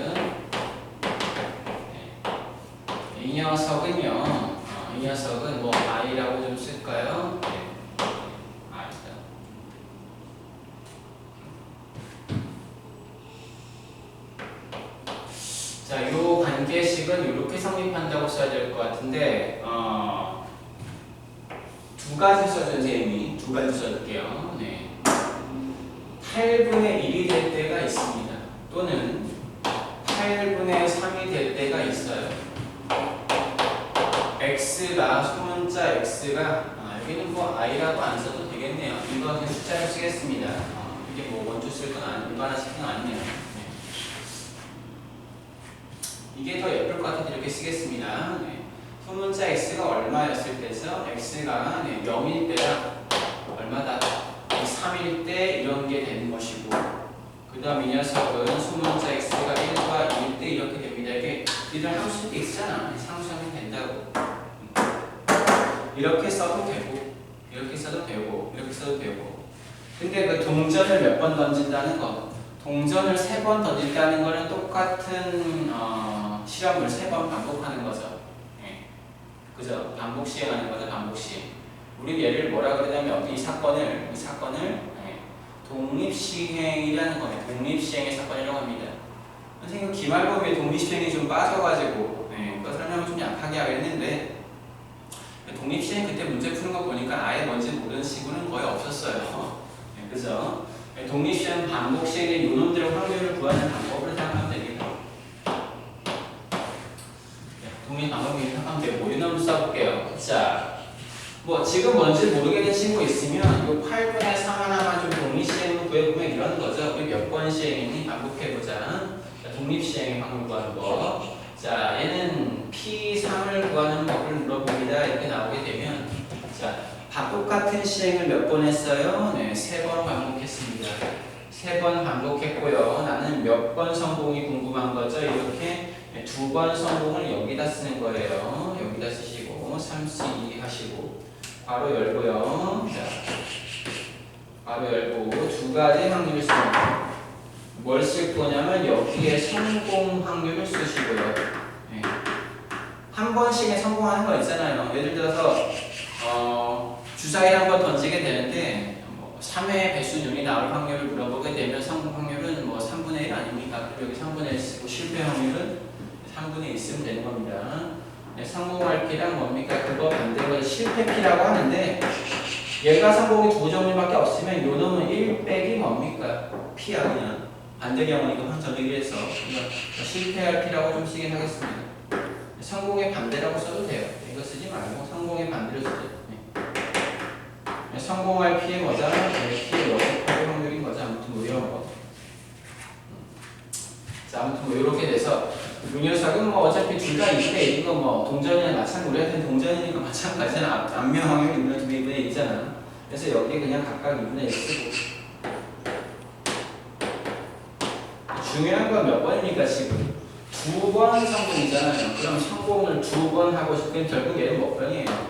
이 녀석은요. 이 녀석은 뭐 I라고 좀 쓸까요? 자, 요 관계식은 이렇게 성립한다고 써야 될 것 같은데, 두 가지 써준 선생님이 두 가지 써줄게요. 네. 8분의 1이 될 때가 있습니다. 또는 8분의 3이 될 때가 있어요. X가, 소문자 X가, 여기는 뭐 I라고 안 써도 되겠네요. 이거 그냥 숫자로 쓰겠습니다. 이게 뭐 원주 쓸 건 일반화식 건 아니네요. 이게 더 예쁠 것 같아서 이렇게 쓰겠습니다. 소문자 x가 얼마였을 때죠? x가 0일 때랑 얼마다? 3일 때 이런 게 되는 것이고 그 다음 이 녀석은 소문자 x가 1과 2일 때 이렇게 됩니다. 이게 니들 함수 x잖아. 상수하면 된다고. 이렇게 써도 되고 이렇게 써도 되고 이렇게 써도 되고 근데 그 동전을 몇 번 던진다는 거 동전을 3번 던진다는 거는 똑같은 실험을 3번 반복하는 거죠. 그죠? 반복 시행하는 거죠. 반복 시행. 우리 얘를 뭐라 그러냐면 이 사건을 독립시행이라는 겁니다. 독립시행의 사건이라고 합니다. 선생님 기말고에 독립시행이 좀 빠져가지고 그거 설명을 좀 약하게 하겠는데 독립시행 그때 문제 푸는 거 보니까 아예 뭔지 모르는 친구는 거의 없었어요. 그죠? 독립시행, 반복시행의 요놈들의 확률을 구하는 방법을 생각하면 됩니다. 독립 방법을 생각하면 되고 요놈 써볼게요. 자, 뭐 지금 뭔지 모르겠는 친구 있으면 요 8분의 3 하나만 좀 독립시행으로 구해보면 이런 거죠. 우리 몇 번 시행이니 반복해보자. 자, 독립시행의 확률 구하는 거. 자, 얘는 P3을 구하는 법을 물어봅니다. 이렇게 나오게 되면 자, 똑같은 시행을 몇 번 했어요? 네, 3번 반복했습니다. 3번 반복했고요. 나는 몇 번 성공이 궁금한 거죠? 이렇게 2번 성공을 여기다 쓰는 거예요. 여기다 쓰시고 3C2 하시고 괄호 열고요. 자, 괄호 열고 두 가지 확률을 씁니다. 뭘 쓸 거냐면 여기에 성공 확률을 쓰시고요. 네. 한 번씩에 성공하는 거 있잖아요. 예를 들어서 주사위를 한번 던지게 되는데 3회 배수율이 나올 확률을 물어보게 되면 성공 확률은 뭐 3분의 1 아닙니까? 그리고 여기 3분의 1 쓰고 실패 확률은 3분의 1 쓰면 되는 겁니다. 네, 성공할 P랑 뭡니까? 그거 반대로 실패 P라고 하는데 얘가 성공이 두 종류밖에 없으면 요 놈은 1 빼기 뭡니까? P야 그냥. 반대 경우는 이거 한 전액에서 실패할 P라고 좀 쓰긴 하겠습니다. 성공의 반대라고 써도 돼요. 이거 쓰지 말고 성공의 반대로 쓰죠. 성공할 P의 뭐다? P의 역습할 확률인 거죠. 아무튼 뭐 이런 거. 자, 아무튼 뭐 이렇게 돼서 이 녀석은 뭐 어차피 둘 다 2분의 1인 거 뭐 동전이나 마찬가지 우리한테는 동전이니까 마찬가지잖아. 앞면 확률이 2분의 1이잖아. 그래서 여기에 그냥 각각 2분의 1 쓰고 중요한 건 몇 번입니까 지금? 2번 성공이잖아요. 그럼 성공을 2번 하고 싶으면 결국 얘는 몇 번이에요?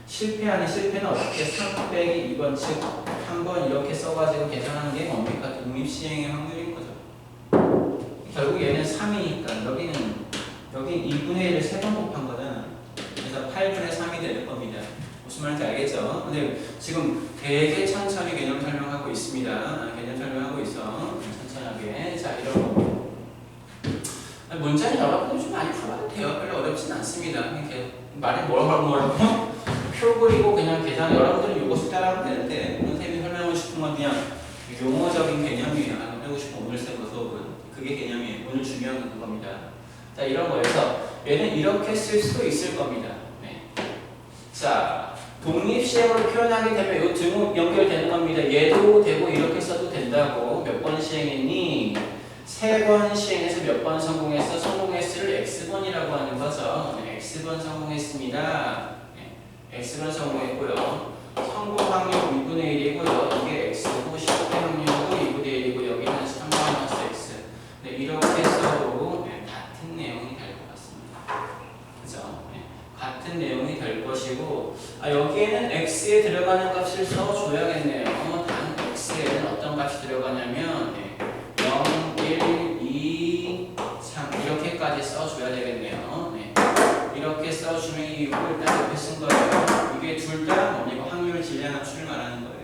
실패하는 실패는 어떻게 3 빼기 2번 즉 한 번 이렇게 써가지고 계산하는 게 뭡니까? 독립시행의 확률인 거죠. 결국 얘는 3이니까 여긴 2분의 1을 3번 곱한 거잖아. 그래서 8분의 3이 되는 겁니다. 무슨 말인지 알겠죠? 근데 지금 되게 천천히 개념 설명하고 있습니다. 개념 설명하고 있어. 천천하게. 자, 이런 거. 문제는 여러분들 좀 많이 풀어. 돼요. 별로 어렵진 않습니다. 이렇게 말이 뭐라고 표 그리고 그냥 계산 여러분들은 요거 숫자라면 되는데 오늘 쌤이 설명하고 싶은 건 그냥 용어적인 개념이에요. 하고 싶은 오늘 쌤 수업은 그게 개념이에요. 오늘 중요한 그겁니다. 자, 이런 거에서 얘는 이렇게 쓸 수도 있을 겁니다. 네. 자, 독립시행으로 표현하게 되면 요 등호 연결되는 겁니다. 얘도 되고 이렇게 써도 된다고. 몇 번 시행했니? 3번 시행해서 몇 번 성공했어? 성공했을 X번이라고 하는 거죠. 네, X번 성공했습니다. 네, X번 성공했고요. 성공 확률 2분의 1이고요. 이게 X고 실패 확률도 2분의 1이고 여기는 3-X. 네, 이렇게 써도 네, 같은 내용이 될 것 같습니다. 그죠? 네, 같은 내용이 될 것이고 여기에는 X에 들어가는 값을 써줘야겠네요. 단 X에는 어떤 값이 들어가냐면 네, 0, 1, 2, 3 이렇게까지 써줘야 되겠네요. 네. 이렇게 써주는 이유를 딱 옆에 쓴 거예요. 이게 둘 다 뭐냐 확률 질량 합수를 말하는 거예요.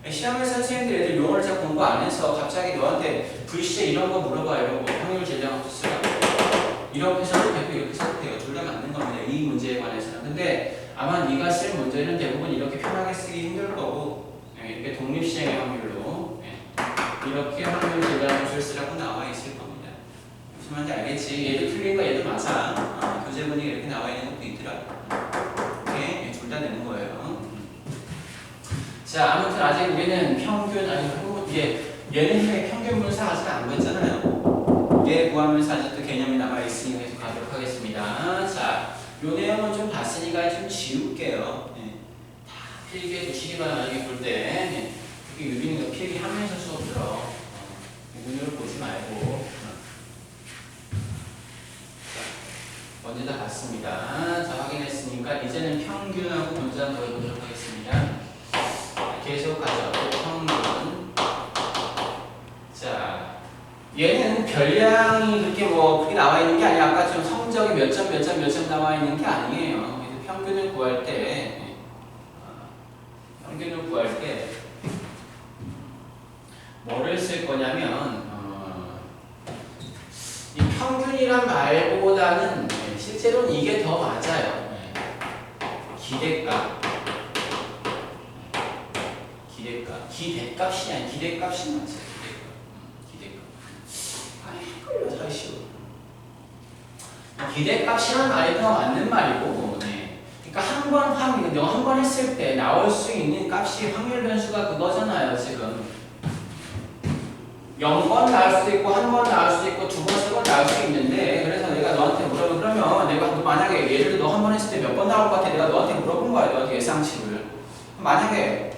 시험에서 선생님들 애들 용어를 잘 공부 안 해서 갑자기 너한테 불시에 이런 거 물어봐 이런 거 확률 질량 합수 쓰라고 이렇게 써도 되고 이렇게 써도 돼요. 둘 다 맞는 겁니다. 이 문제에 관해서는. 근데 아마 네가 쓸 문제는 대부분 이렇게 편하게 쓰기 힘들 거고 네, 이렇게 독립시행의 확률로 이렇게 확률 질량함수를 쓰라고 나와 있을 겁니다. 무슨 말인지 알겠지? 얘도 틀린 거 얘도 맞아. 교재문이 이렇게 나와 있는 것도 있더라. 이렇게 둘 다 되는 거예요. 자, 아무튼 아직 우리는 평균 얘는 평균 분사 아직 안 봤잖아요. 얘 구하면서 아직도 개념이 남아 있으니 계속 가도록 하겠습니다. 자, 요 내용은 좀 봤으니까 좀 지울게요. 네. 다 필기해 두시기 바랍니다. 나중에 볼 때. 네. 유빈이가 필기하면서 수업 들어. 눈으로 보지 말고. 먼저 다 봤습니다. 자, 확인했으니까 이제는 평균하고 문장 더해보도록 하겠습니다. 계속 가죠. 평균. 자, 얘는 별량이 그렇게 나와 있는 게 아니라 아까 좀 성적이 몇 점 나와 있는 게 아니에요. 그래서 평균을 구할 때, 뭐를 쓸 거냐면 이 평균이란 말보다는 실제로는 이게 더 맞아요. 기대값이 아니야. 기대값이 맞아요. 기대값. 헷갈려 사실. 기대값이란 말이 더 맞는 말이고, 네. 그러니까 한 번 했을 때 나올 수 있는 값이 확률 변수가 그거잖아요, 지금. 0번 나올 수도 있고, 한 번 나올 수도 있고, 2번, 3번 나올 수 있는데, 그래서 내가 너한테 물어보면, 그러면 내가 만약에 예를 들어 너 한 번 했을 때 몇 번 나올 것 같아? 내가 너한테 물어본 거야, 너한테 예상치를. 만약에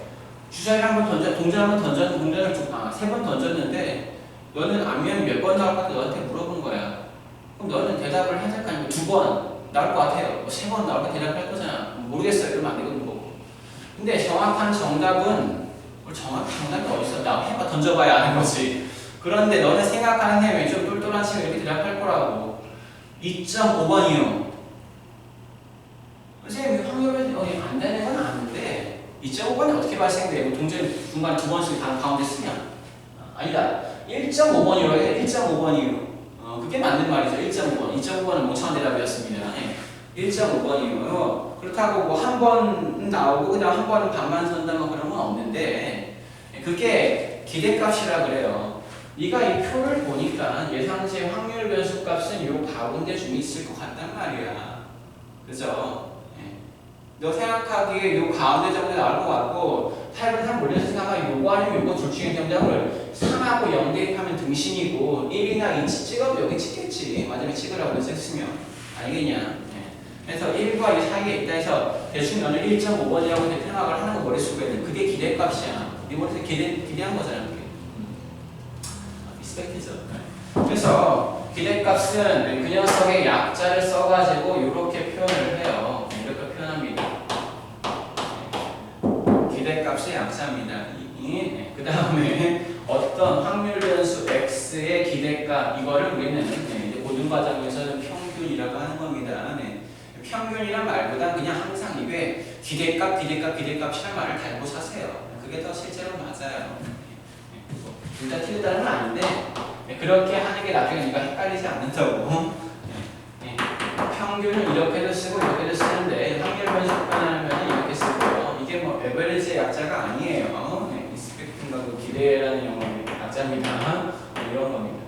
주사위를 한번 동전 한번 동전을 3번 던졌는데, 너는 안면 몇 번 나올 것 같아? 너한테 물어본 거야. 그럼 너는 대답을 해야 될 거 아니고 2번 나올 것 같아요. 3번 나올 것 대답할 거잖아. 모르겠어요. 이러면 안 되거든, 뭐. 근데 정확한 정답은, 정확한 정답이 어딨어? 나 해봐, 던져봐야 하는 거지. 그런데 너는 생각하는 내용이 좀 똘똘한 친구 이렇게 대답할 거라고. 2.5번이요. 선생님, 확률은 안 되는 건 아는데 2.5번이 어떻게 발생돼요? 동전 중간에 2번씩 가운데 쓰냐? 아니다. 1.5번이라고 해요. 1.5번이요. 그게 맞는 말이죠. 1.5번. 2.5번은 멍청한 대답이었습니다. 1.5번이요. 그렇다고 뭐 한 번 나오고 그다음 한 번은 반만 선다 뭐 그런 건 없는데 그게 기대값이라 그래요. 네가 이 표를 보니까 예상치 확률 변수 값은 요 가운데 좀 있을 것 같단 말이야. 그죠? 너 생각하기에 요 가운데 정도 나올 것 같고 8분 3 몰려서 생각하면 요거 아니면 요거 둘 중에 정답을 3하고 0 대입하면 등신이고 1이나 2 찍어도 여기 찍겠지. 마지막에 찍으라고 그래서 했으면 알겠냐? 그래서 1과 2 사이에 있다 해서 대충 너는 1.5번이라고 생각을 하는 거 머릿속에 있는 그게 기대값이야. 네 머릿속에 기대한 거잖아. 그게. 리스펙트죠. 그래서 기대값은 그 녀석의 약자를 써가지고 이렇게 표현을 해요. 이렇게 표현합니다. 기대값의 약자입니다. 그 다음에 어떤 확률 변수 x의 기대값 이거를 우리는 이제 고등 과정에서는 평균이라고 하는 겁니다. 평균이란 말보다 그냥 항상 입에 기대값이란 말을 달고 사세요. 그게 더 실제로 맞아요. 둘 다 틀리다는 건 아닌데 그렇게 하는 게 나중에 네가 헷갈리지 않는다고. 평균을 이렇게도 쓰고 이렇게도 쓰는데 확률 변수 표현하면 이렇게 쓰고요. 이게 뭐 에버리지의 약자가 아니에요. 네, expecting과 그 기대라는 영어의 약자입니다. 이런 겁니다.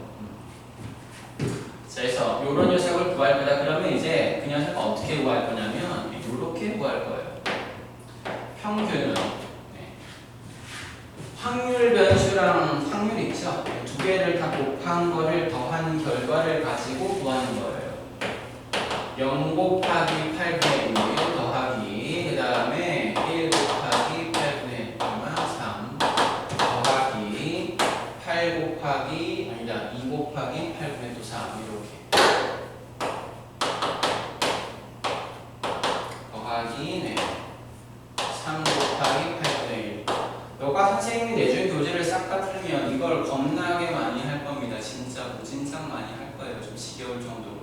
자, 그래서 이런 녀석을 구할 거다. 그러면 이제 그 녀석을 어떻게 구할 거냐면 이렇게 구할 거예요. 평균은 확률 변수랑 확률 있죠? 두 개를 다 곱한 거를 더한 결과를 가지고 구하는 거예요. 0 곱하기 8분의 1 더하기 그 다음에 1 곱하기 8분의 3 더하기 8 곱하기 아니다 2 곱하기 8분의 3 이렇게 더하기 3 곱하기 8분의 1 너가 선생님이 내준 교재를 싹 다 풀면 이걸 겁나게 많이 할 겁니다. 진짜 무진장 많이 할 거예요. 좀 지겨울 정도로.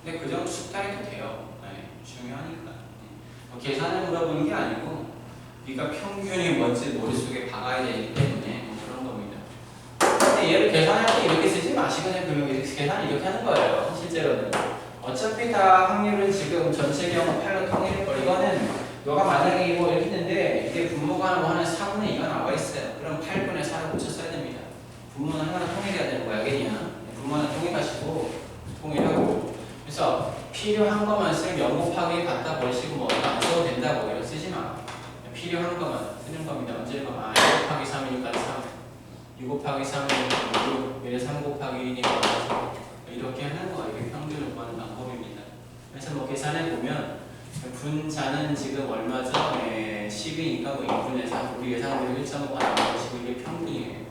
근데 그 정도 숙달해도 돼요. 네, 중요하니까. 뭐 계산을 물어보는 게 아니고 네가 평균이 뭔지 머릿속에 박아야 되기 때문에 뭐 그런 겁니다. 근데 얘를 계산할 때 이렇게 쓰지 마시고 그냥 계산을 이렇게 하는 거예요. 실제로는. 어차피 다 확률은 지금 전체 경우 8로 통일할 거예요. 이거는 너가 만약에 이거 이렇게 했는데 이게 분모가 뭐 하나 4분의 2가 나와 있어요. 그럼 8분의 4를 붙여 써야 됩니다. 분모는 하나 통일해야 되는 거야. 알겠냐? 분모는 통일하시고 통일하고 그래서 필요한 것만 쓰면 0 곱하기 갖다 버리시고 뭐 안 써도 된다고 이런 쓰지 마. 필요한 것만 쓰는 겁니다. 언제나 2 곱하기 3이니까 3 2 곱하기 3이니까 6 얘는 3 곱하기 1이니까 4 이렇게 하는 거 이게 평균을 구하는 방법입니다. 그래서 뭐 계산해 보면 분자는 지금 얼마죠? 10이니까 뭐 2분의 4 우리 예상대로 1.5가 나온 것이고 이게 평균이에요.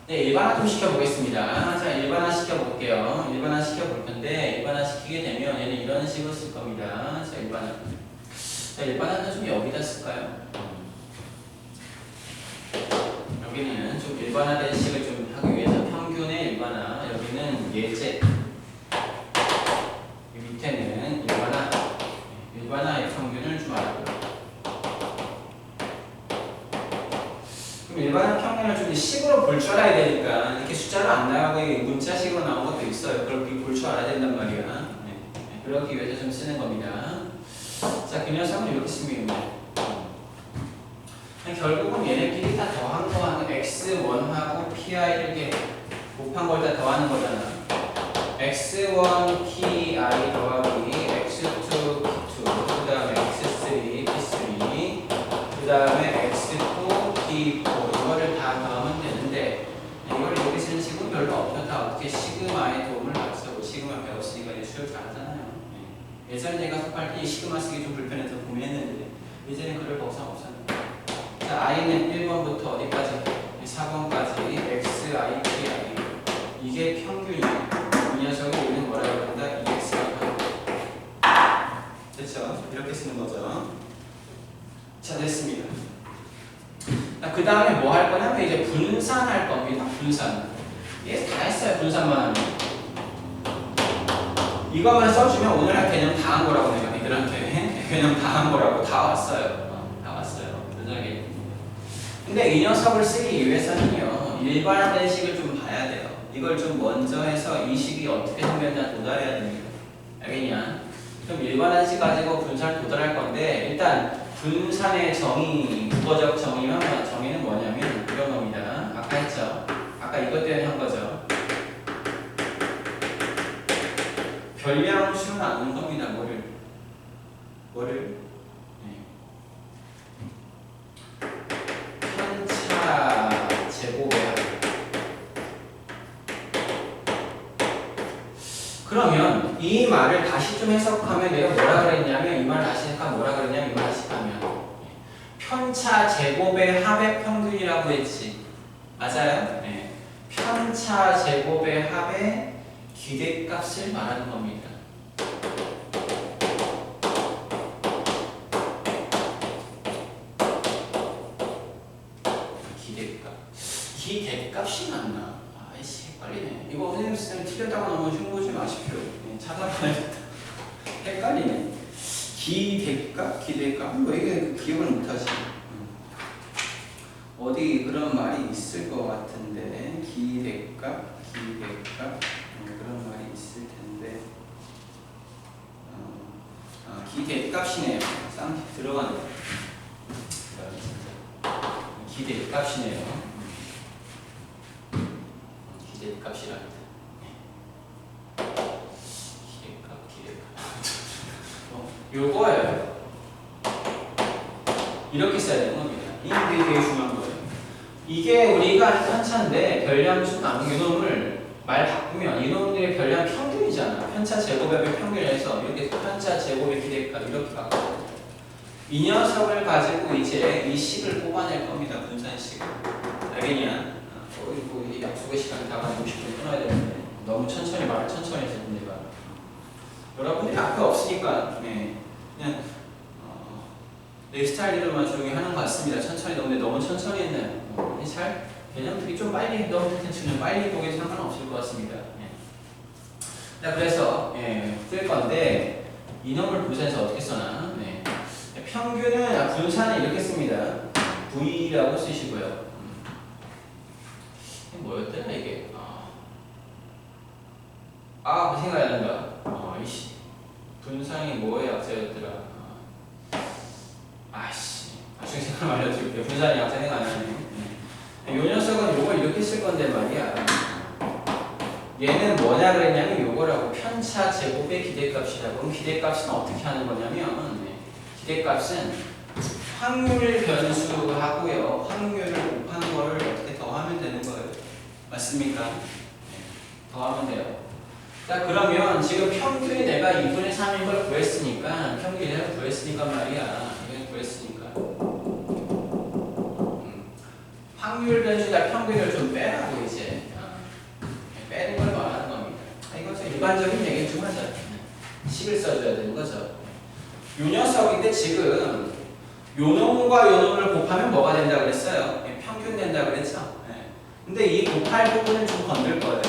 네, 일반화 좀 시켜보겠습니다. 자, 일반화 시켜볼게요. 일반화 시켜볼 건데 일반화 시키게 되면 얘는 이런 식으로 쓸 겁니다. 자, 일반화. 자, 일반화는 좀 여기다 쓸까요? 여기는 좀 일반화된 식을 좀 하기 위해서 평균의 일반화. 여기는 예제. 이 밑에는 일반화. 일반화의 평균을 좀 알아보고. 그럼 일반화 평균을 좀 식으로 볼 줄 알아야 되니까 이렇게 숫자로 안 나가고 문자식으로 나온 것도 있어요. 그렇게 볼 줄 알아야 된단 말이야. 그러기 위해서 좀 쓰는 겁니다. 자, 그 녀석은 이렇게 쓰면 결국은 얘네끼리 다 더한 거하고 x1하고 pi를 곱한 걸 다 더하는 거잖아. x1 pi 더하기 x2 p2 그 다음에 x3 p3 그 다음에 x4 p4 이거를 다 더하면 되는데 이걸 여기 쓰는 식은 별로 없죠. 다 어떻게 시그마의 도움을 받고 시그마 배웠으니까 이제 수업 잘하잖아요. 예전에 내가 수업할 때 시그마 쓰기 좀 불편해서 고민했는데 이제는 그럴 법상 없었는데 자, i는 1번부터 어디까지? 4번까지 x, i, p, i 이게 평균이에요. 이 녀석이 우리는 뭐라고 한다? EX라고 한다. 됐죠? 이렇게 쓰는 거죠. 자, 됐습니다. 그 다음에 뭐 할 거냐면 이제 분산할 겁니다. 분산. 얘 다 했어요. 분산만 하면. 이거만 써주면 오늘 할 개념 다 한 거라고 내가 니들한테 개념 다 한 거라고 다 왔어요. 다 왔어요. 근데 이 녀석을 쓰기 위해서는요 일반화된 식을 좀 봐야 돼요. 이걸 좀 먼저 해서 이 식이 어떻게 생겼냐 도달해야 됩니다. 알겠냐? 그럼 일반한 식 가지고 분산을 도달할 건데 일단 분산의 정의, 국어적 정의는 뭐냐면 이런 겁니다. 아까 했죠? 아까 이것 때문에 한 거죠. 별량수로 나누는 겁니다. 뭐를? 편차 제곱의 합. 그러면 이 말을 다시 좀 해석하면 내가 뭐라 그랬냐면 이 말을 다시 해석하면 뭐라 그랬냐면 이 말을 다시 하면 편차 제곱의 합의 평균이라고 했지. 맞아요? 네. 편차 제곱의 합의 기대값을 말하는 겁니다. 기대값이 맞나? 아이씨 헷갈리네. 이거 선생님 틀렸다고 너무 흉보지 마십시오. 찾아봐야겠다. 헷갈리네. 기대값? 왜 이게 기억을 못하지? 어디 그런 말이 있을 것 같은데 기대값 그런 말이 있을 텐데 기대값이네요. 쌍 들어가는 거. 기대값이네요. 기대값이랍니다. 요거예요. 이렇게 써야 되는 겁니다. 이게 되게 중요한 거예요. 이게 우리가 하는 편차인데 별량수 나누기 이놈을 말 바꾸면 이놈들의 별량 평균이잖아. 편차 제곱의 평균에서 이렇게 편차 제곱의 기대값 이렇게 바꿔요. 이 녀석을 가지고 이제 이 식을 뽑아낼 겁니다. 분산식을. 알겠냐? 그리고 이 약속의 시간 다 가지고 60분 끊어야 되는데 너무 천천히 해서 내가 여러분들이 앞에 없으니까 그냥 내 스타일대로만 조용히 하는 것 같습니다. 천천히 너무 천천히 했나요? 잘 개념들이 좀 빨리 너무 텐션을 빨리 보기 상관없을 것 같습니다. 자, 그래서 쓸 건데 이놈을 분산해서 어떻게 써나? 평균은 분산을 이렇게 씁니다. V라고 쓰시고요. 뭐였더라 이게? 생각이 안 난다. 이씨 분산이 뭐의 약자였더라? 나중에 생각 알려드릴게요. 분산이 약자 생각 안 나네요. 요 녀석은 요걸 이렇게 쓸 건데 말이야. 얘는 뭐냐 그랬냐면 요거라고 편차 제곱의 기대값이라고. 그럼 기대값은 어떻게 하는 거냐면 기대값은 확률 변수하고요. 확률을 곱한 거를 어떻게 더하면 되는 거예요. 맞습니까? 더하면 돼요. 자, 그러면 지금 평균이 내가 2분의 3인 걸 구했으니까 평균이 내가 구했으니까 말이야. 이걸 구했으니까 확률 변수가 평균을 좀 빼라고 이제 빼는 걸 말하는 겁니다. 이것은 일반적인 얘기 좀 하자. 식을 써줘야 되는 거죠. 요 녀석인데 지금 요놈과 요놈을 곱하면 뭐가 된다고 그랬어요? 평균 된다고 그랬죠? 근데 이 곱할 부분은 좀 건들 거예요.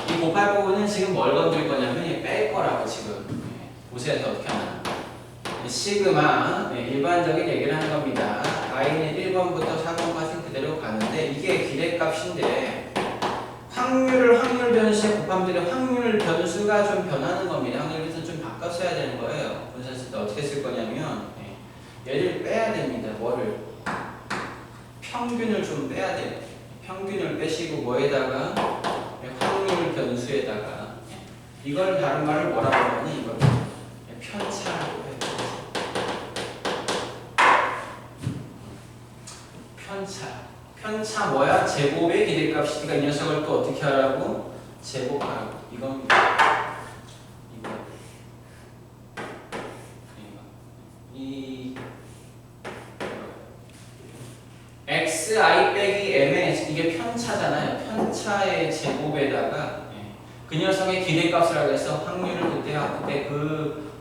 이 곱할 부분은 지금 뭘 건들 거냐면 뺄 거라고 지금. 보세요. 어떻게 하나. 시그마 일반적인 얘기를 하는 겁니다. i는 1번부터 4번까지 그대로 가는데 이게 기대값인데 확률 변수에 곱하면 되는 확률 변수가 좀 변하는 겁니다. 확률 변수 좀 바꿔 써야 되는 거예요. 분산 쓸 때 어떻게 쓸 거냐면 얘를 빼야 됩니다. 뭐를? 평균을 좀 빼야 돼요. 평균을 빼시고 뭐에다가 확률 변수에다가 이걸 다른 말을 뭐라고 하냐면 이걸 편차라고 해요. 편차 뭐야? 제곱의 기대값이니까 이 녀석을 또 어떻게 하라고? 제곱하라고. 이겁니다. xi 빼기 m의 이게 편차잖아요. 편차의 제곱에다가 그 녀석의 기대값이라고 해서 확률을 그때 요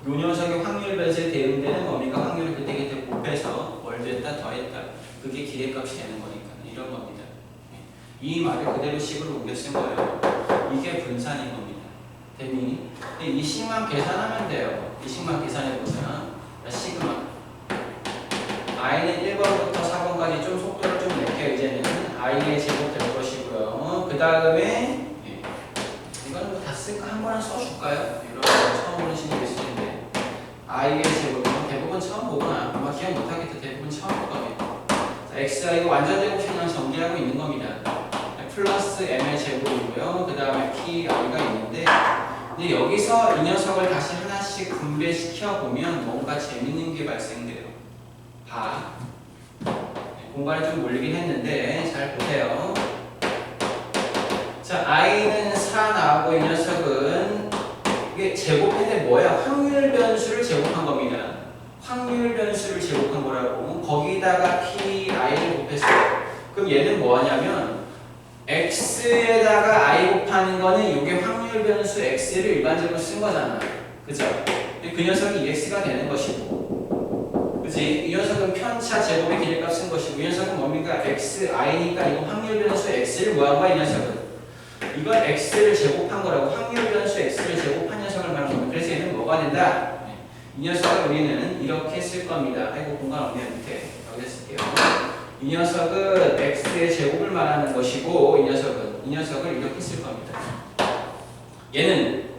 녀석의 확률 변수에 대응되는 범위가 확률을 그때 곱해서 뭘 됐다 더했다. 그게 기대값이 되는 거니까 이런 겁니다. 이 말을 그대로 식으로 옮겨 쓴 거예요. 이게 분산인 겁니다. 됐니? 이 식만 계산하면 돼요. 이 식만 계산해보자. 시그마 i는 1번부터 4번까지 좀 속도를 좀 낼게요. 이제는 i의 제곱 될 것이고요. 그 다음에 이거는 뭐 다 쓸까? 한 번은 써줄까요? 이런 거 처음 보는 신입 있을 텐데 i의 제곱은 대부분 처음 보거나 아마 기억 못하겠다. 대부분 처음 볼 겁니다. 자, xi가 완전제곱식만 전개하고 있는 겁니다. 플러스 m의 제곱이고요. 그 다음에 pi가 있는데 근데 여기서 이 녀석을 다시 하나씩 분배시켜 보면 뭔가 재밌는 게 발생돼요. 공간이 좀 몰리긴 했는데 잘 보세요. 자, i는 4 나오고 이 녀석은 이게 제곱인데 뭐야? 확률 변수를 제곱한 겁니다. 확률 변수를 제곱한 거라고. 거기다가 pi를 곱했어요. 그럼 얘는 뭐 하냐면 x에다가 i 곱하는 거는 이게 확률 변수 x를 일반적으로 쓴 거잖아. 그죠? 그 녀석이 ex가 되는 것이고, 그지? 이 녀석은 편차 제곱의 기대값 쓴 것이고, 이 녀석은 뭡니까? xi니까 이거 확률 변수 x를 뭐한 거야? 이 녀석은 이건 x를 제곱한 거라고. 확률 변수 x를 제곱한 녀석을 말하는 겁니다. 그래서 얘는 뭐가 된다? 이 녀석을 우리는 이렇게 쓸 겁니다. 아이고 공간 없네요. 밑에 여기다 쓸게요. 이 녀석은 x의 제곱을 말하는 것이고, 이 녀석을 이렇게 쓸 겁니다. 얘는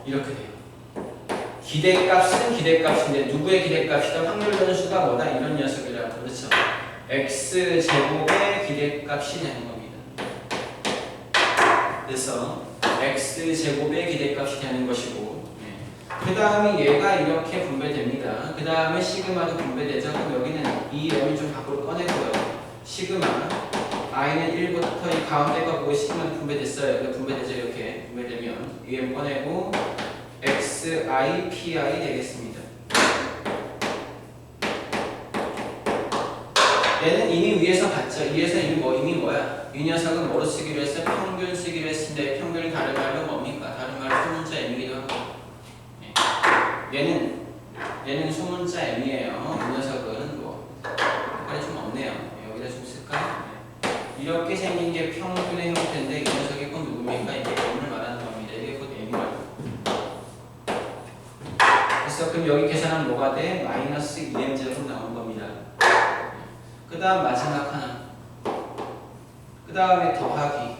이렇게 돼요. 기대값은 기대값인데 누구의 기대값이다? 확률 변수가 뭐다? 이런 녀석이라고. 그렇죠? x제곱의 기대값이 되는 겁니다. 그래서 x제곱의 기대값이 되는 것이고, 그 다음에 얘가 이렇게 분배됩니다. 그 다음에 시그마도 분배되죠. 그럼 여기는 이 m을 좀 밖으로 꺼내고요. 시그마 i는 1부터 이 가운데 거 보고 시그마도 분배됐어요. 이렇게 분배되죠. 이렇게 분배되면 이 m 꺼내고 xi pi 되겠습니다. 얘는 이미 위에서 봤죠. 위에서 이미 뭐야? 이 녀석은 뭐로 쓰기로 했어? 평균 쓰기로 했는데 평균이 다른 말로 뭡니까? 다른 말로 소문자 m이기도 하고. 얘는 소문자 m이에요. 이 녀석은 뭐 색깔이 좀 없네요. 여기다 좀 쓸까? 이렇게 생긴 게 평균의 형태인데 이 녀석이 꼭 누굽니까? 이게 m을 말하는 겁니다. 이게 곧 m이라고. 그래서 그럼 여기 계산하면 뭐가 돼? 마이너스 2m제곱 나온 겁니다. 그 다음 마지막 하나. 그 다음에 더하기.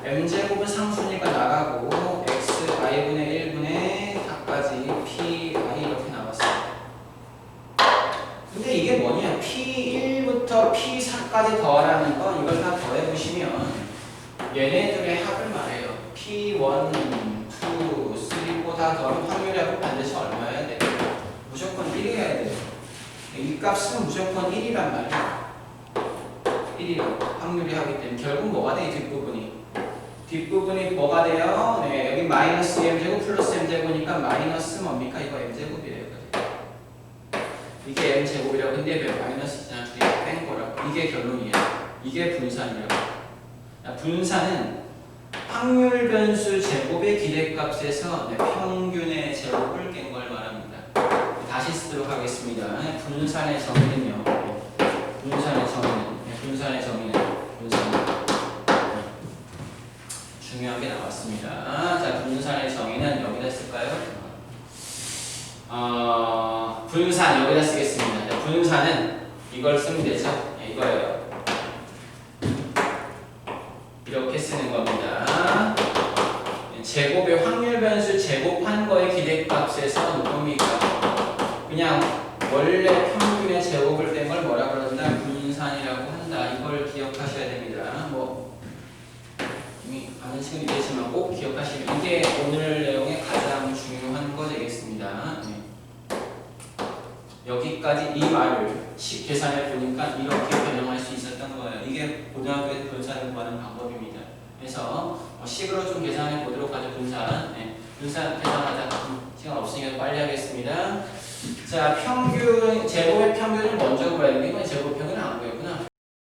m제곱은 상순위가 나가고 xi분의 1분의 4까지 pi 이렇게 나왔어요. 근데 이게 뭐냐? p1부터 p4까지 더하라는 건 이걸 다 더해보시면 얘네들의 합을 말해요. p1, 2, 3, 4 다 더하면 확률하고 반드시 얼마여야 돼? 무조건 1이어야 돼요. 이 값은 무조건 1이란 말이야. 1이라고 확률이 하기 때문에 결국 뭐가 돼? 이 뒷부분이 뭐가 돼요? 네, 여기 마이너스 m제곱 플러스 m제곱이니까 마이너스 뭡니까? 이거 m제곱이래요. 이게 m제곱이라고. 근데 왜 마이너스잖아. 둘이 뺀 거라고. 이게 결론이에요. 이게 분산이라고. 분산은 확률 변수 제곱의 기대값에서 평균의 제곱을 깬 걸 말합니다. 다시 쓰도록 하겠습니다. 분산의 정의는요. 분산의 정의는 중요한 게 나왔습니다. 자, 분산의 정의는 여기다 쓸까요? 분산 여기다 쓰겠습니다. 자, 분산은 이걸 쓰면 되죠? 네, 이거예요. 이렇게 쓰는 겁니다. 제곱의 확률 변수 제곱한 거의 기대값에서 누굽니까? 그냥 원래 평균의 제곱을 뺀 걸 뭐라 그런다? 분산이라고 한다. 이걸 기억하셔야 됩니다. 뭐 이미 아는 시간이 되지만 꼭 기억하시면 이게 오늘 내용의 가장 중요한 거 되겠습니다. 여기까지 이 말을 계산해 보니까 이렇게 변형할 수 있었던 거예요. 이게 고등학교에서 분산을 구하는 방법입니다. 그래서 식으로 좀 계산해 보도록 하죠. 분산. 분산 계산하자. 시간 없으니까 빨리 하겠습니다. 자, 제곱의 평균을 먼저 구해야 되는 건 제곱